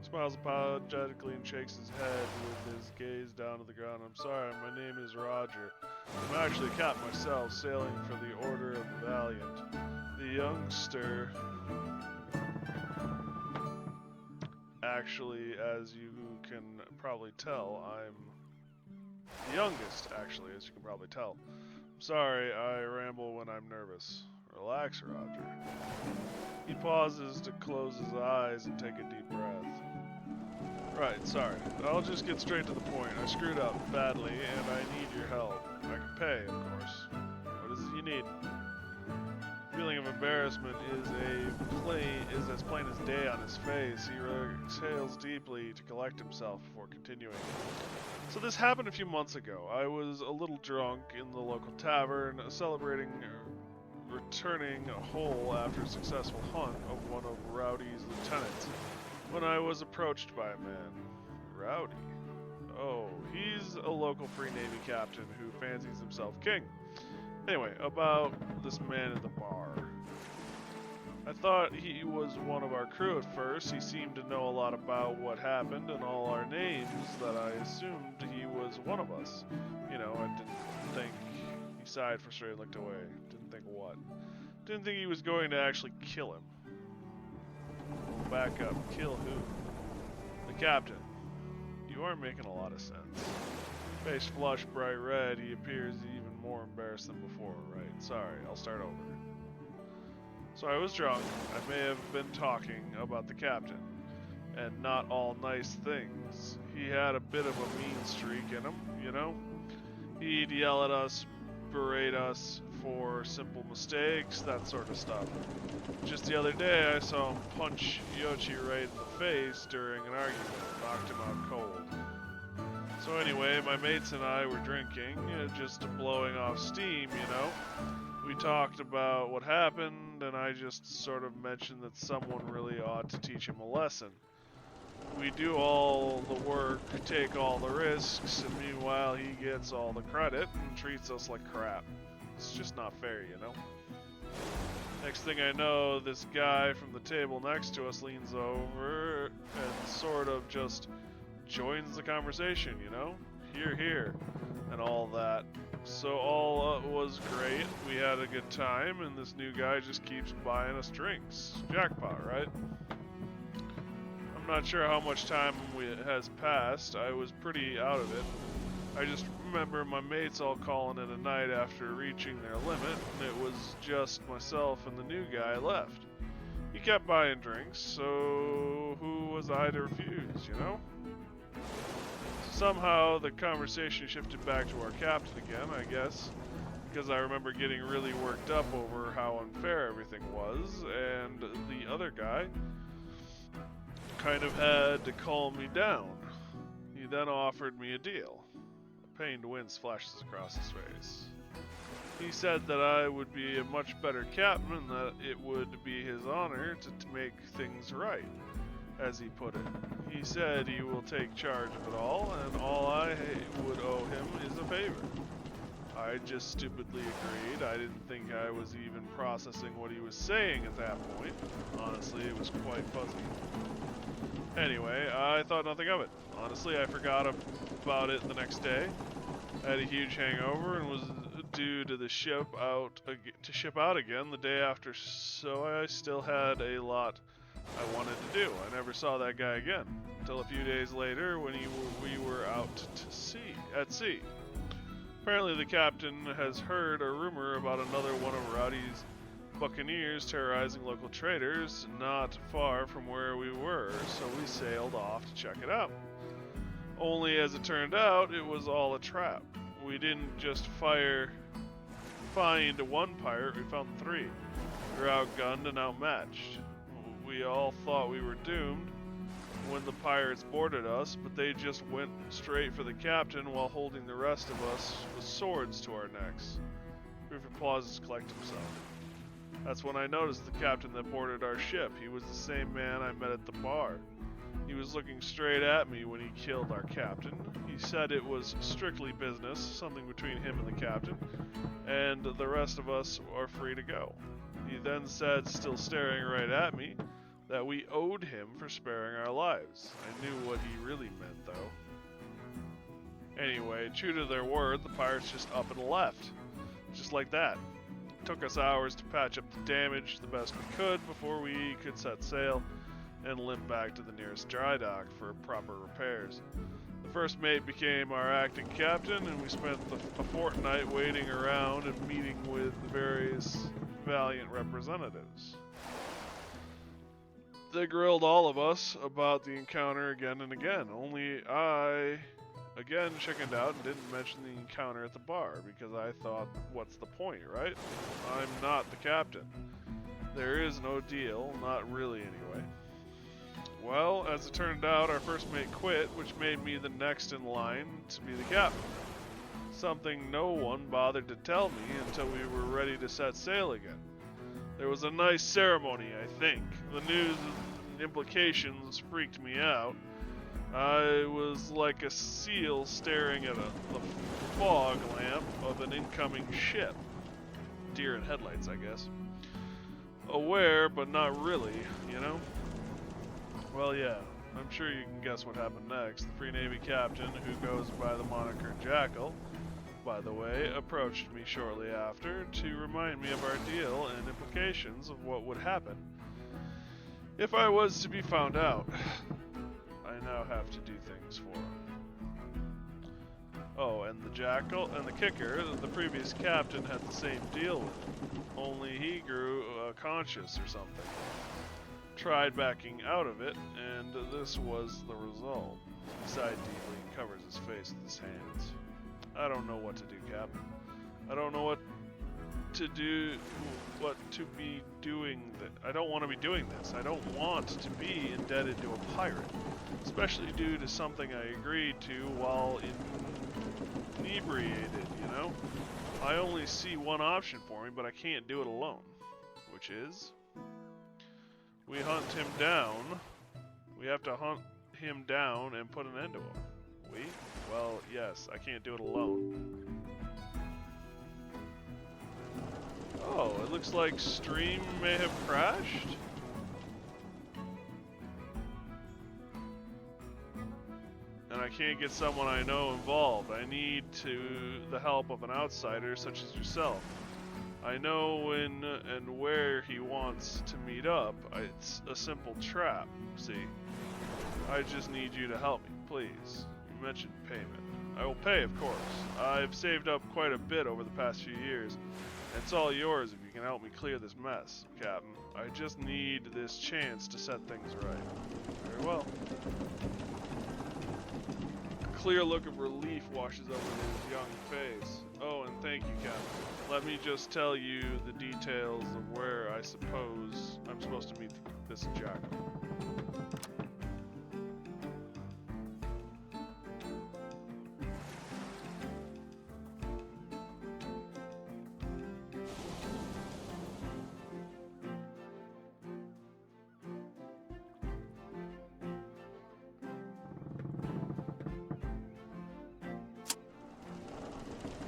He smiles apologetically and shakes his head with his gaze down to the ground. I'm sorry, my name is Roger. I'm actually a captain myself, sailing for the Order of the Valiant. The youngster Actually, as you can probably tell, I'm the youngest, actually, as you can probably tell. Sorry, I ramble when I'm nervous. Relax, Roger. He pauses to close his eyes and take a deep breath. Right, sorry. I'll just get straight to the point. I screwed up badly, and I need your help. I can pay, of course. What is it you need? Feeling of embarrassment is as plain as day on his face. He exhales deeply to collect himself before continuing. So this happened a few months ago. I was a little drunk in the local tavern, celebrating returning whole after a successful hunt of one of Rowdy's lieutenants, when I was approached by a man. Rowdy? Oh, he's a local Free Navy captain who fancies himself king. Anyway, about this man in the bar. I thought he was one of our crew at first. He seemed to know a lot about what happened and all our names, that I assumed he was one of us. You know, I didn't think... He sighed for straight and looked away. Didn't think what? Didn't think he was going to actually kill him. Well, back up. Kill who? The captain. You are making a lot of sense. Face flushed bright red, he appears even more embarrassed than before. Right, sorry, I'll start over. So I was drunk. I may have been talking about the captain, and not all nice things. He had a bit of a mean streak in him, you know? He'd yell at us, berate us for simple mistakes, that sort of stuff. Just the other day, I saw him punch Yoshi right in the face during an argument, knocked him out cold. So anyway, my mates and I were drinking, just blowing off steam, you know. We talked about what happened, and I just sort of mentioned that someone really ought to teach him a lesson. We do all the work, take all the risks, and meanwhile he gets all the credit and treats us like crap. It's just not fair, you know? Next thing I know, this guy from the table next to us leans over and sort of just joins the conversation, you know? Hear, hear, and all that. So all was great. We had a good time, and this new guy just keeps buying us drinks. Jackpot, right? I'm not sure how much time has passed. I was pretty out of it. I just remember my mates all calling it a night after reaching their limit, and it was just myself and the new guy left. He kept buying drinks, so who was I to refuse, you know? Somehow the conversation shifted back to our captain again, I guess, because I remember getting really worked up over how unfair everything was, and the other guy kind of had to calm me down. He then offered me a deal. A pained wince flashes across his face. He said that I would be a much better captain and that it would be his honor to make things right, as he put it. He said he will take charge of it all, and all I would owe him is a favor. I just stupidly agreed. I didn't think I was even processing what he was saying at that point. Honestly, it was quite fuzzy. Anyway, I thought nothing of it. Honestly, I forgot about it the next day. I had a huge hangover and was due to ship out again the day after, so I still had a lot I wanted to do. I never saw that guy again until a few days later when we were out at sea. Apparently the captain has heard a rumor about another one of Rowdy's buccaneers terrorizing local traders not far from where we were, so we sailed off to check it out. Only as it turned out, it was all a trap. We didn't just find one pirate, we found three. We were outgunned and outmatched. We all thought we were doomed when the pirates boarded us, but they just went straight for the captain while holding the rest of us with swords to our necks. Griffin pauses to collect himself. That's when I noticed the captain that boarded our ship. He was the same man I met at the bar. He was looking straight at me when he killed our captain. He said it was strictly business, something between him and the captain, and the rest of us are free to go. He then said, still staring right at me, that we owed him for sparing our lives. I knew what he really meant, though. Anyway, true to their word, the pirates just up and left. Just like that. It took us hours to patch up the damage the best we could before we could set sail, and limped back to the nearest dry dock for proper repairs. The first mate became our acting captain, and we spent a fortnight waiting around and meeting with the various Valiant representatives. They grilled all of us about the encounter again and again, only I again chickened out and didn't mention the encounter at the bar, because I thought, what's the point, right? I'm not the captain. There is no deal, not really anyway. Well, as it turned out, our first mate quit, which made me the next in line to be the captain. Something no one bothered to tell me until we were ready to set sail again. There was a nice ceremony, I think. The news and implications freaked me out. I was like a seal staring at the fog lamp of an incoming ship. Deer in headlights, I guess. Aware, but not really, you know? Well, yeah, I'm sure you can guess what happened next. The Free Navy captain, who goes by the moniker Jackal, by the way, approached me shortly after to remind me of our deal and implications of what would happen if I was to be found out. I now have to do things for him. Oh, and the Jackal and the kicker, the previous captain had the same deal with him, only he grew conscious or something. Tried backing out of it, and this was the result. He sighed deeply and covers his face with his hands. I don't know what to do, Captain. I don't know what to do, what to be doing. I don't want to be doing this. I don't want to be indebted to a pirate, especially due to something I agreed to while inebriated, you know? I only see one option for me, but I can't do it alone, which is... we hunt him down. We have to hunt him down and put an end to him. We? Well, yes, I can't do it alone. Oh, it looks like stream may have crashed? And I can't get someone I know involved. I need the help of an outsider such as yourself. I know when and where he wants to meet up. It's a simple trap, see? I just need you to help me, please. You mentioned payment. I will pay, of course. I've saved up quite a bit over the past few years, and it's all yours if you can help me clear this mess, Captain. I just need this chance to set things right. Very well. A clear look of relief washes over his young face. Oh, and thank you, Captain. Let me just tell you the details of where I suppose I'm supposed to meet this Jackal.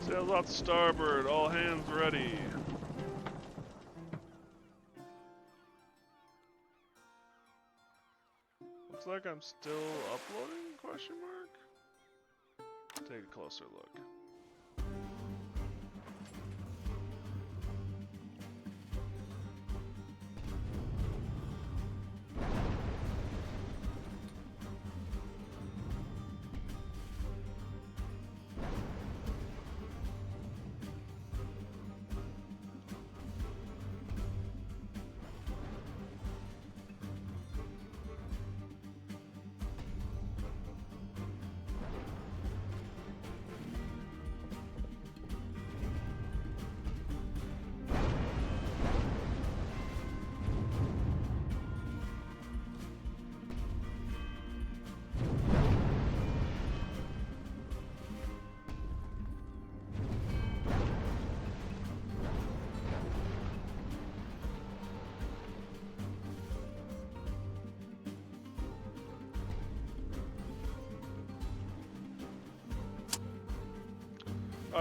Sails out to starboard, all hands ready. Looks like I'm still uploading, question mark? Take a closer look.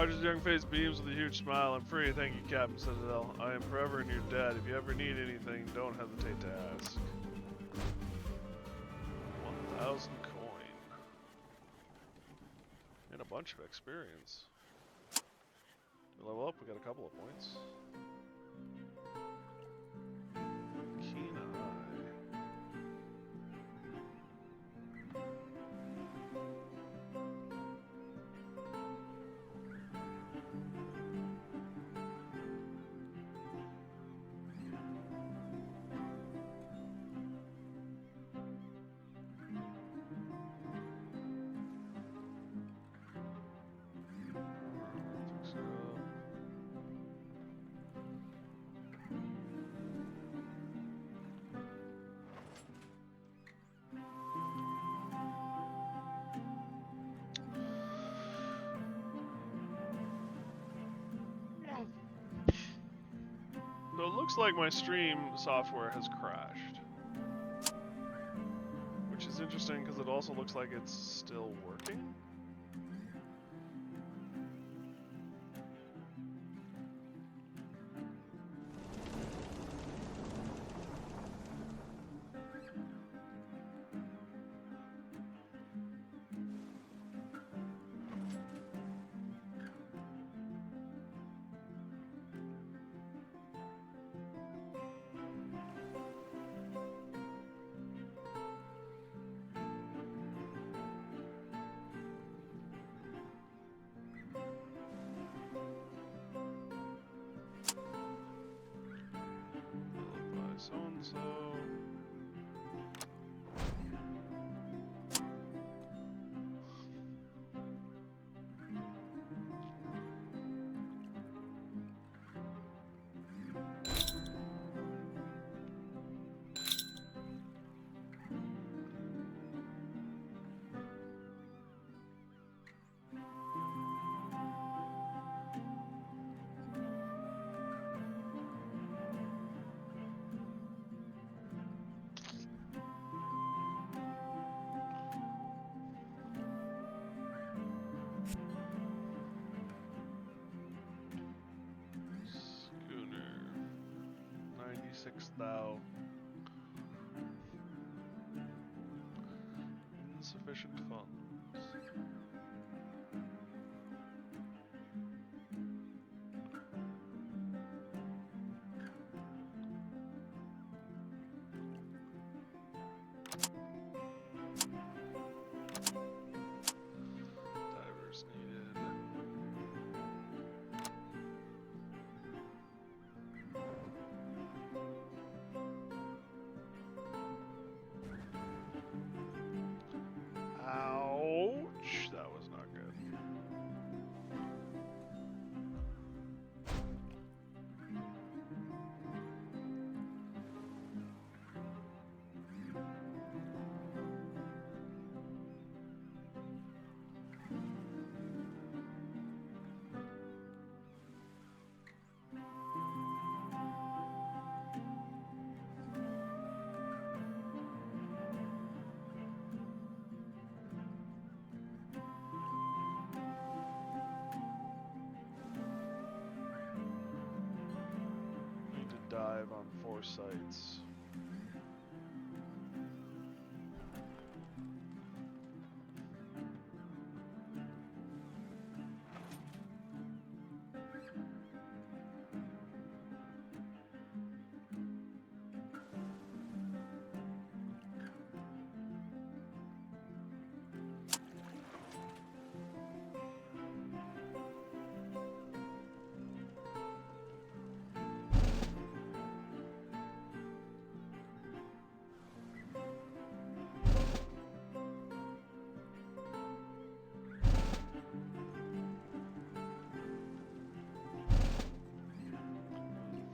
Roger's young face beams with a huge smile. I'm free, thank you, Captain Citadel. I am forever in your debt. If you ever need anything, don't hesitate to ask. 1,000 coin. And a bunch of experience. We level up, we got a couple of points. Keen eye. looks like my stream software has crashed. Which is interesting because it also looks like it's still working. So-and-so. Schooner. 96 thou. Insufficient funds. Divers needed. Ouch! That was not good. Need to dive on 4 sites.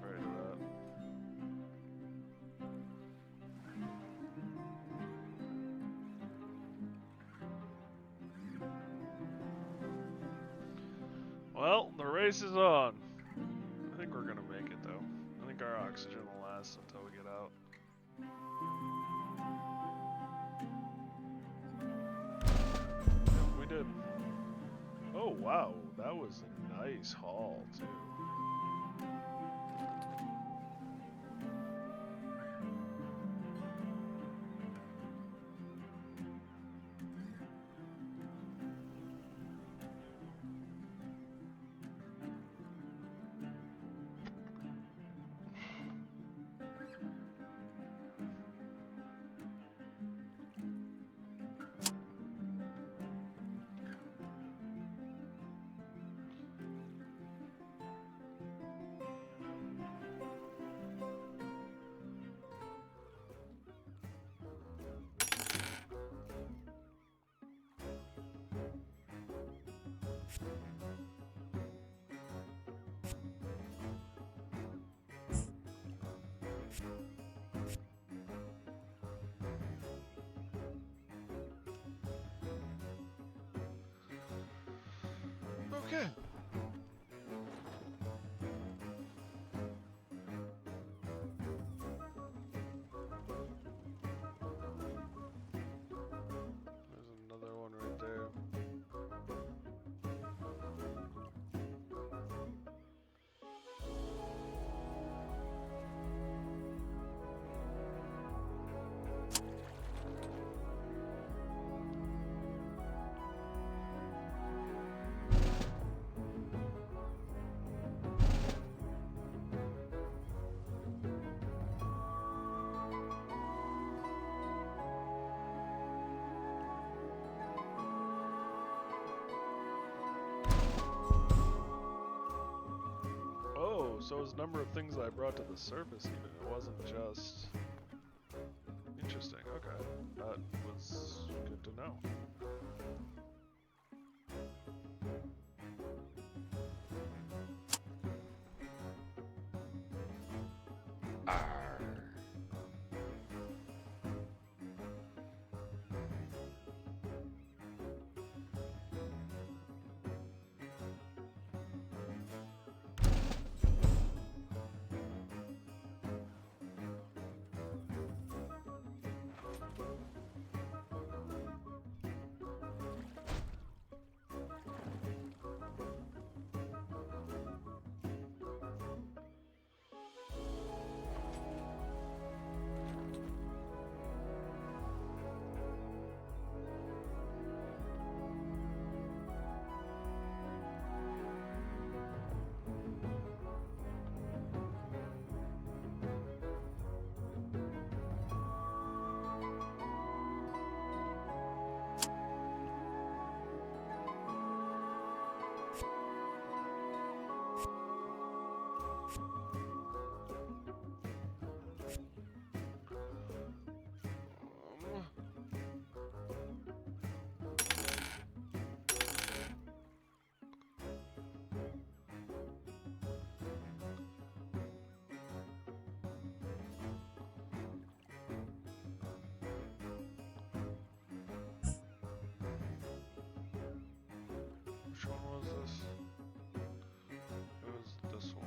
Afraid of that. Well, the race is on. I think we're gonna make it though. I think our oxygen will last until we get out. Yep, we did. Oh wow, that was a nice haul too. Okay. so it was a number of things that I brought to the surface even. It wasn't just... Interesting, okay. That was good to know. Which one was this? It was this one.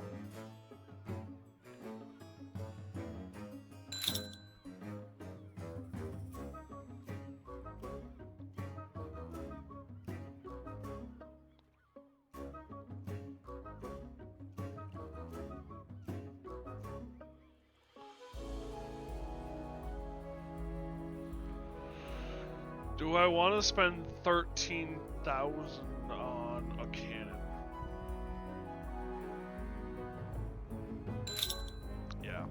Do I want to spend 13,000 on a cannon? Yeah.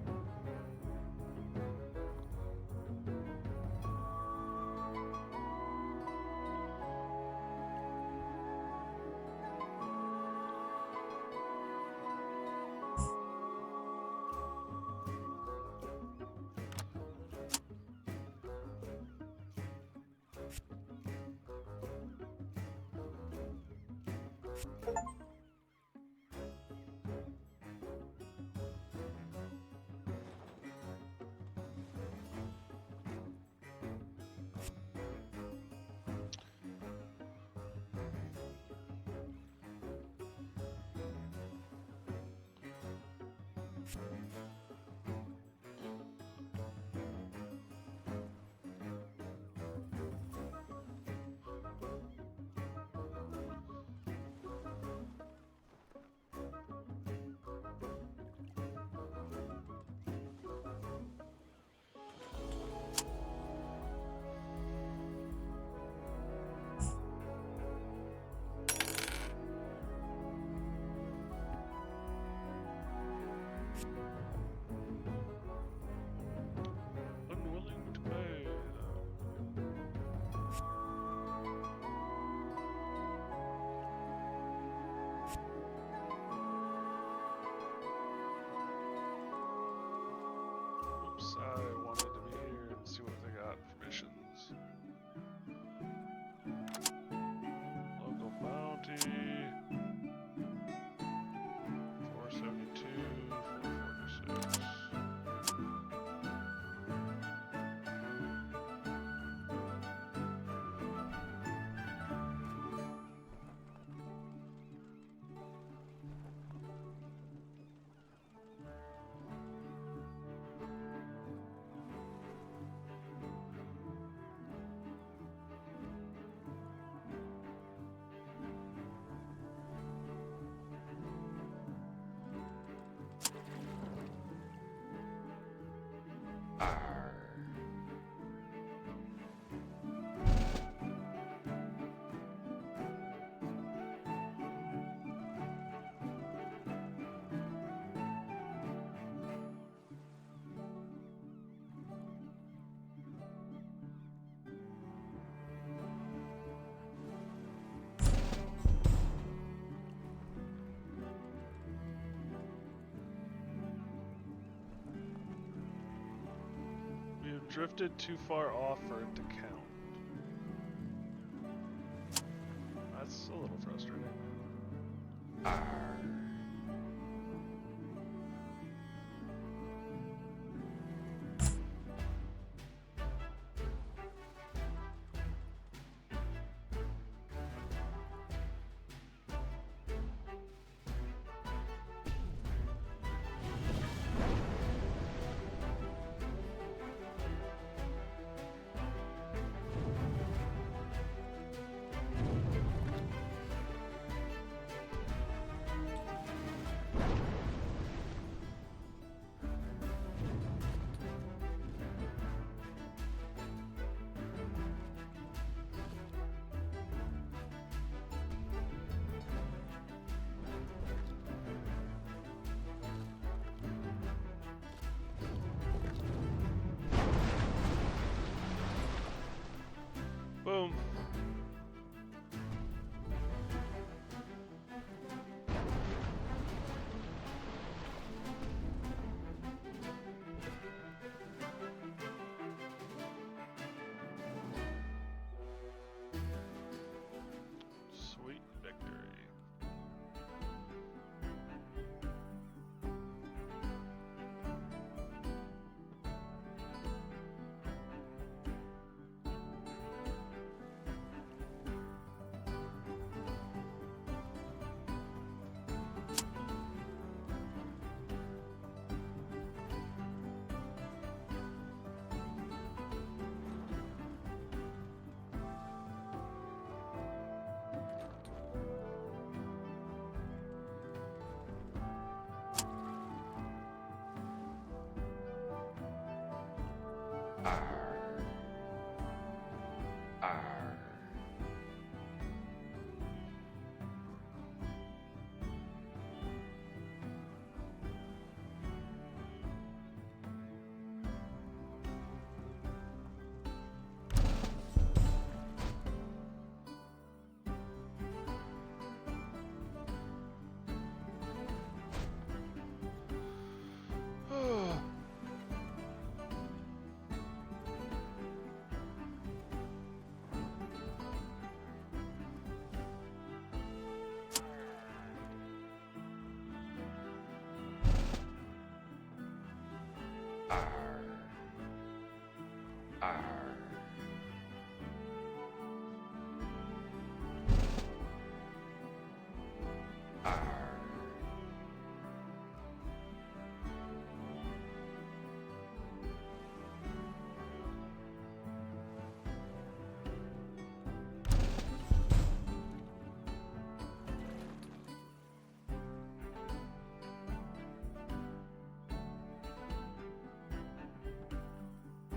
drifted too far off for it to count. That's a little frustrating. Boom. Sweet victory.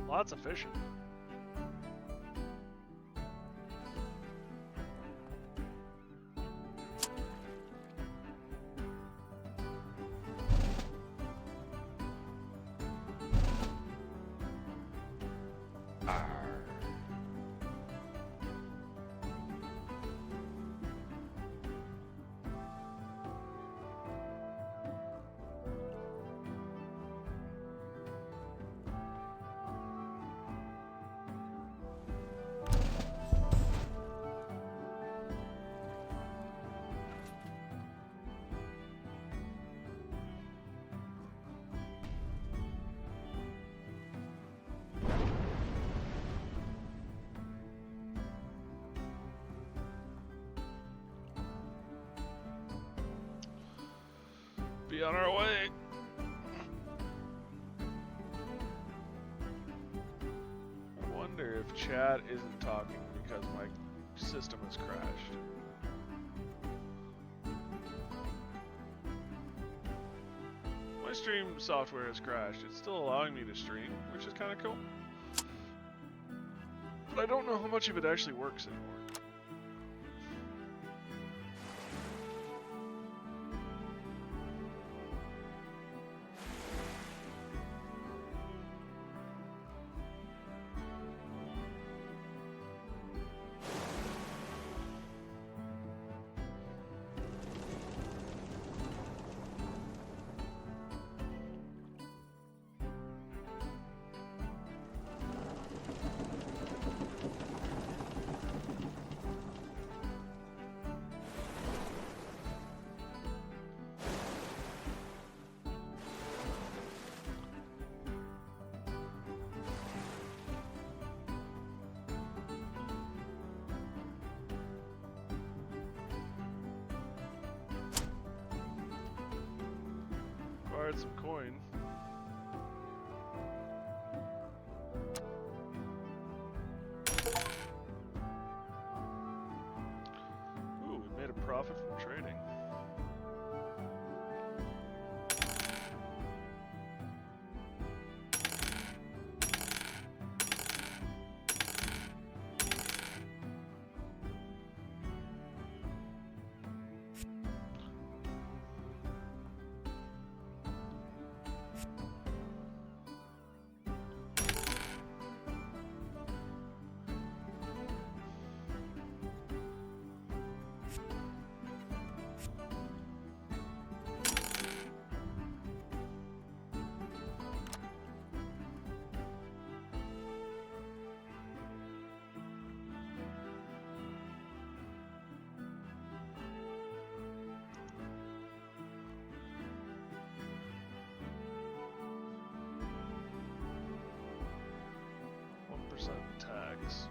Lots of fishing. Be on our way. I wonder if chat isn't talking because my system has crashed. My stream software has crashed. It's still allowing me to stream, which is kind of cool. But I don't know how much of it actually works anymore. at some coin. Ooh, we made a profit from trading. Tax.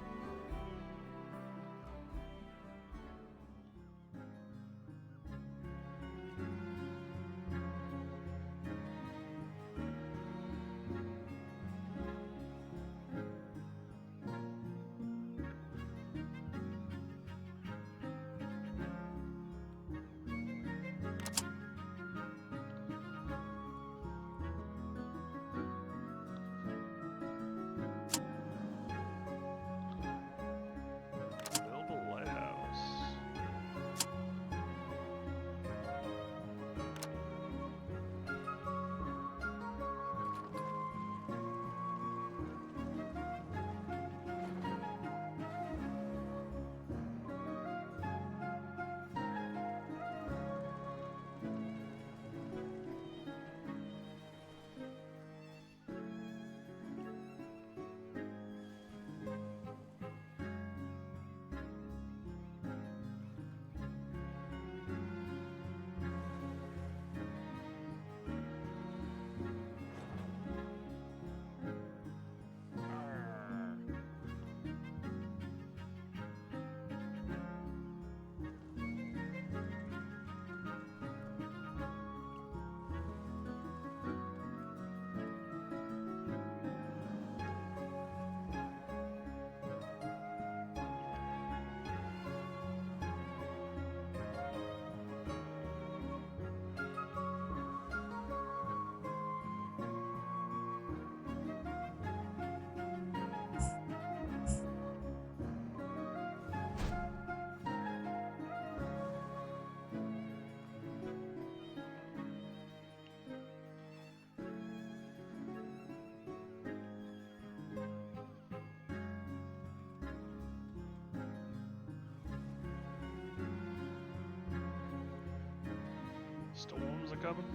Storms are coming.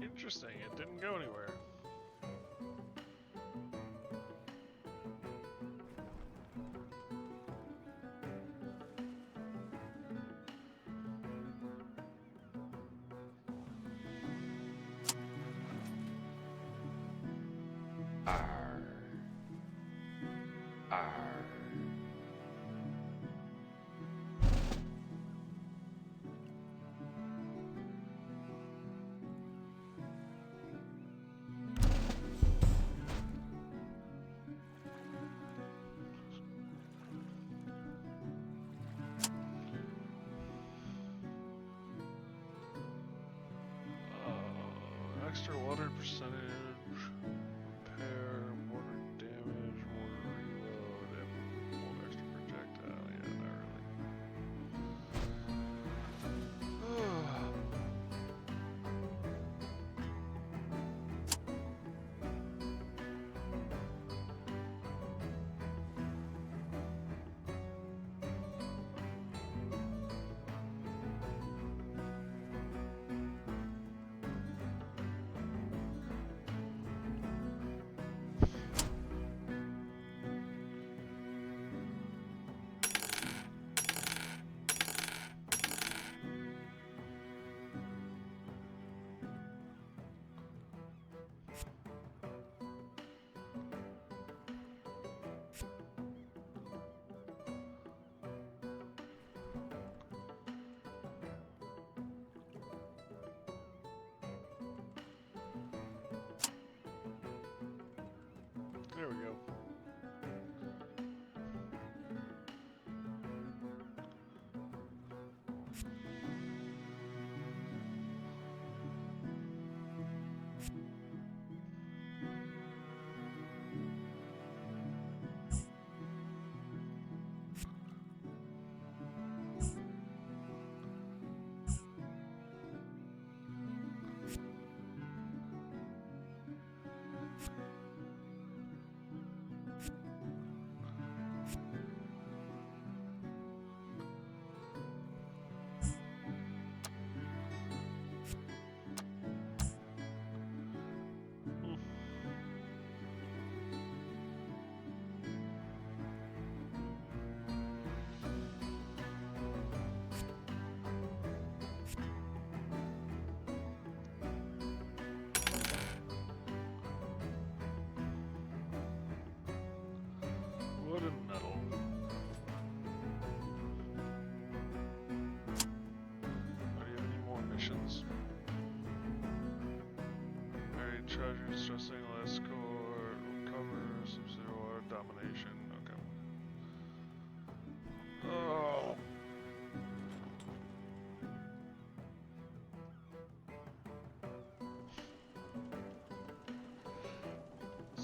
Interesting, it didn't go anywhere. Extra water percentage, repair, mortar damage, mortar reload.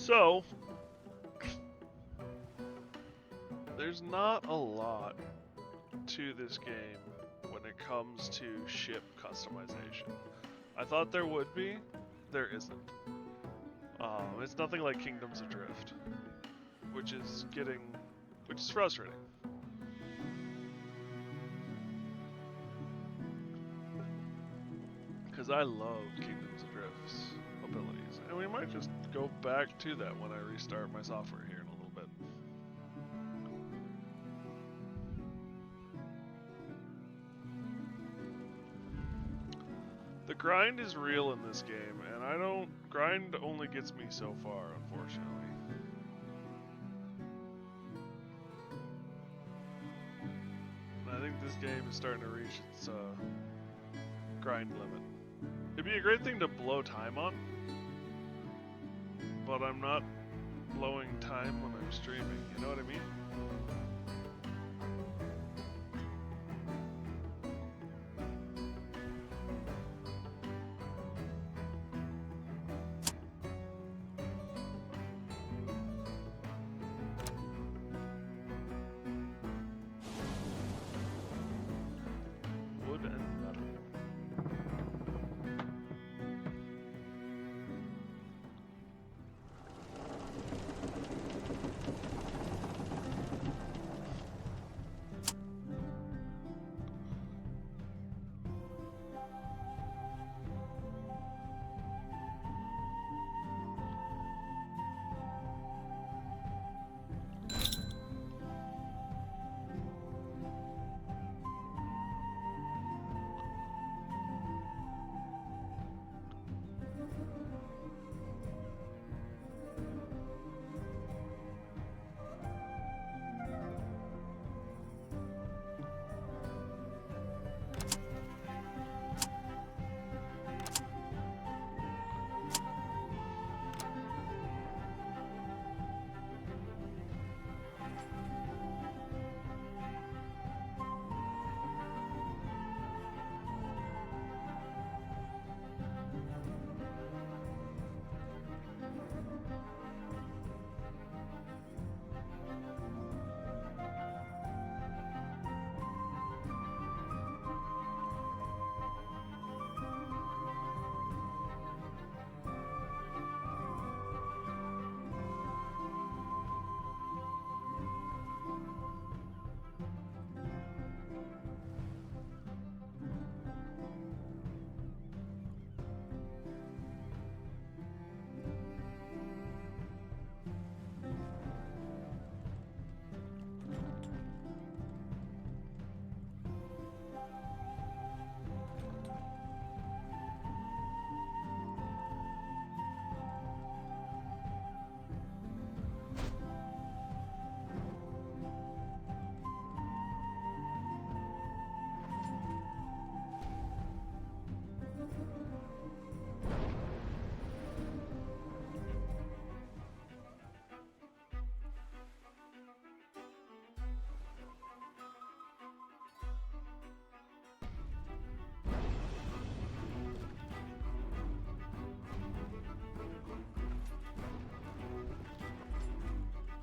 So, there's not a lot to this game when it comes to ship customization. I thought there would be, there isn't. It's nothing like Kingdoms Adrift, which is frustrating. Because I love Kingdoms Adrift's abilities, and we might just go back to that when I restart my software here in a little bit. The grind is real in this game, and grind only gets me so far, unfortunately. And I think this game is starting to reach its grind limit. It'd be a great thing to blow time on, but I'm not blowing time when I'm streaming, you know what I mean?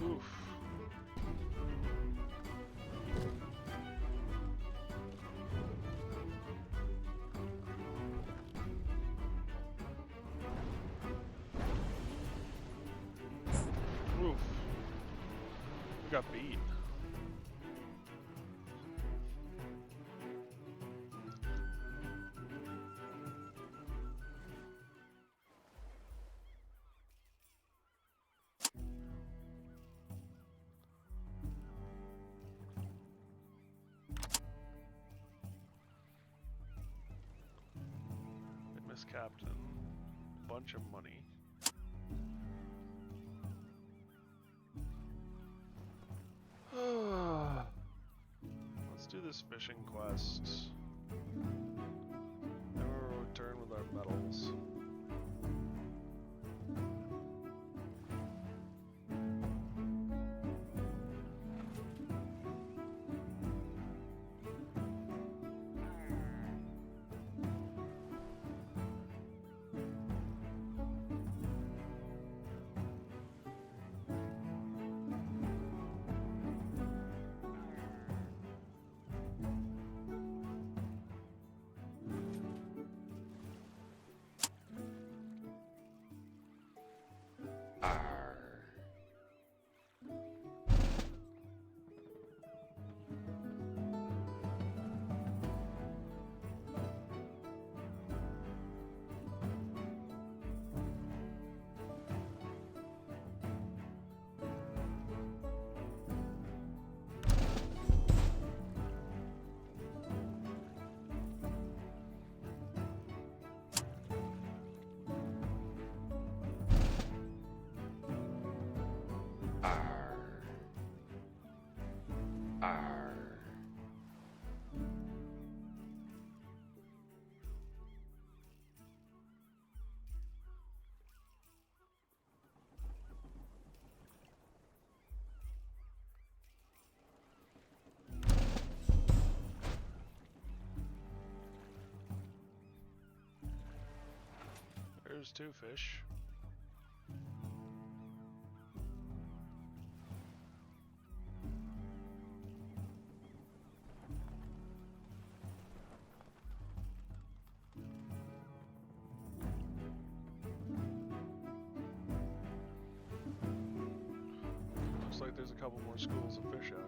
Oof. Oof. We got beat. Captain, bunch of money. Let's do this fishing quest. Then we'll return with our medals. there's 2 fish. Looks like there's a couple more schools of fish out here.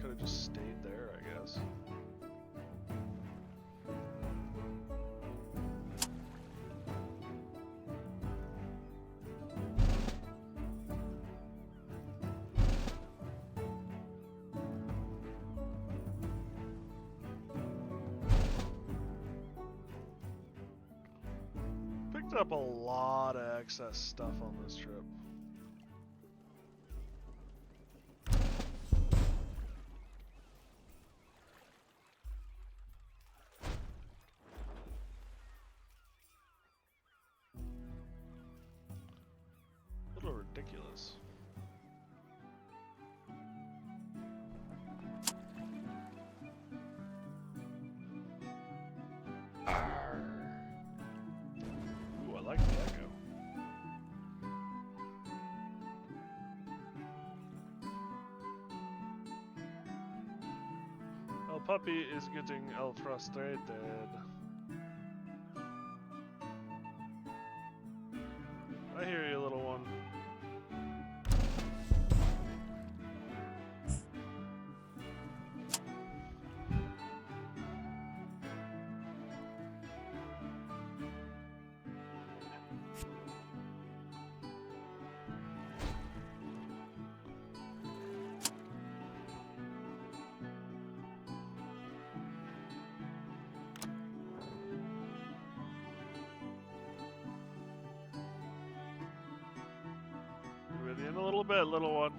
Could have just stayed there, I guess. Picked up a lot of excess stuff on this trip. Ridiculous. Ooh, I like the echo. El puppy is getting frustrated. I hear you, little one. With you in a little bit, little one.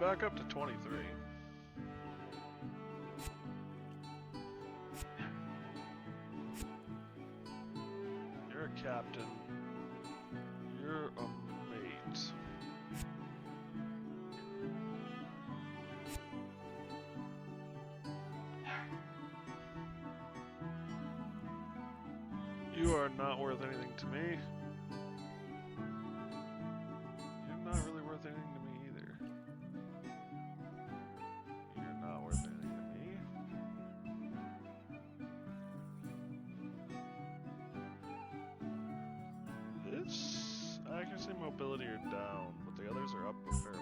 Back up to 23. You're a captain. You're a mate. You are not worth anything to me. You're not really worth anything to me either. You're not worth anything to me. This accuracy and mobility are down, but the others are up a fair bit.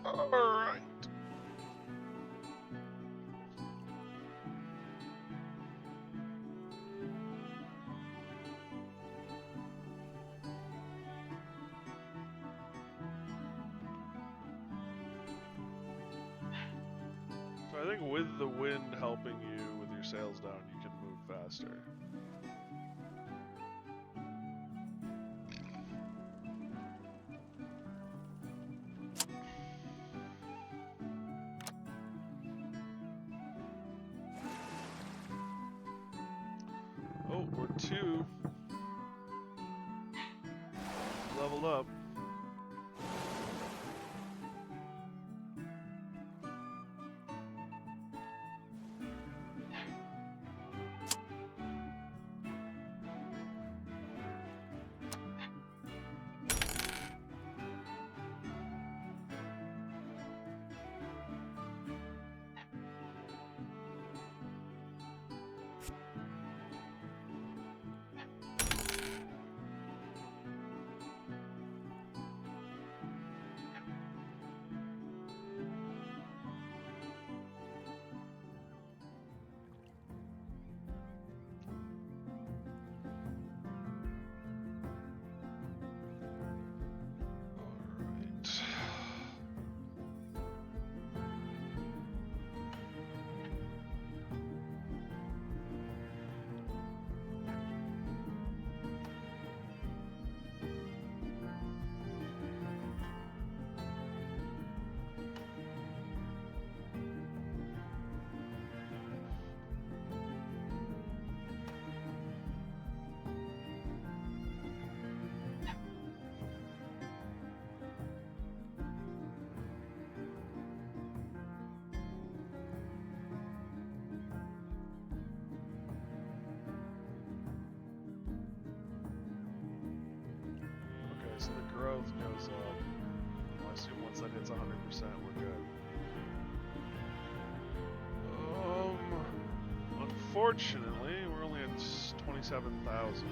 Alright. I think with the wind helping you with your sails down, you can move faster. Oh, we're 2. Leveled up. So the growth goes up. I assume once that hits 100%, we're good. Unfortunately, we're only at 27,000.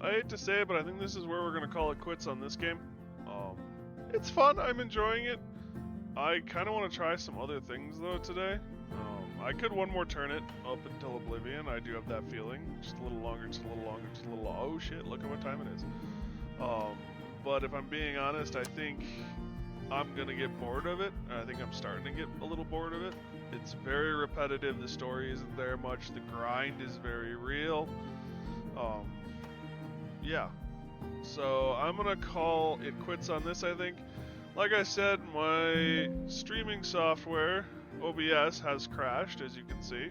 I hate to say it, but I think this is where we're going to call it quits on this game. It's fun. I'm enjoying it. I kind of want to try some other things, though, today. I could one more turn it up until Oblivion. I do have that feeling. Just a little longer, just a little longer, just a little... Oh, shit, look at what time it is. But if I'm being honest, I think I'm going to get bored of it. I think I'm starting to get a little bored of it. It's very repetitive. The story isn't there much. The grind is very real. Yeah, so I'm gonna call it quits on this, I think. Like I said, my streaming software, OBS, has crashed, as you can see.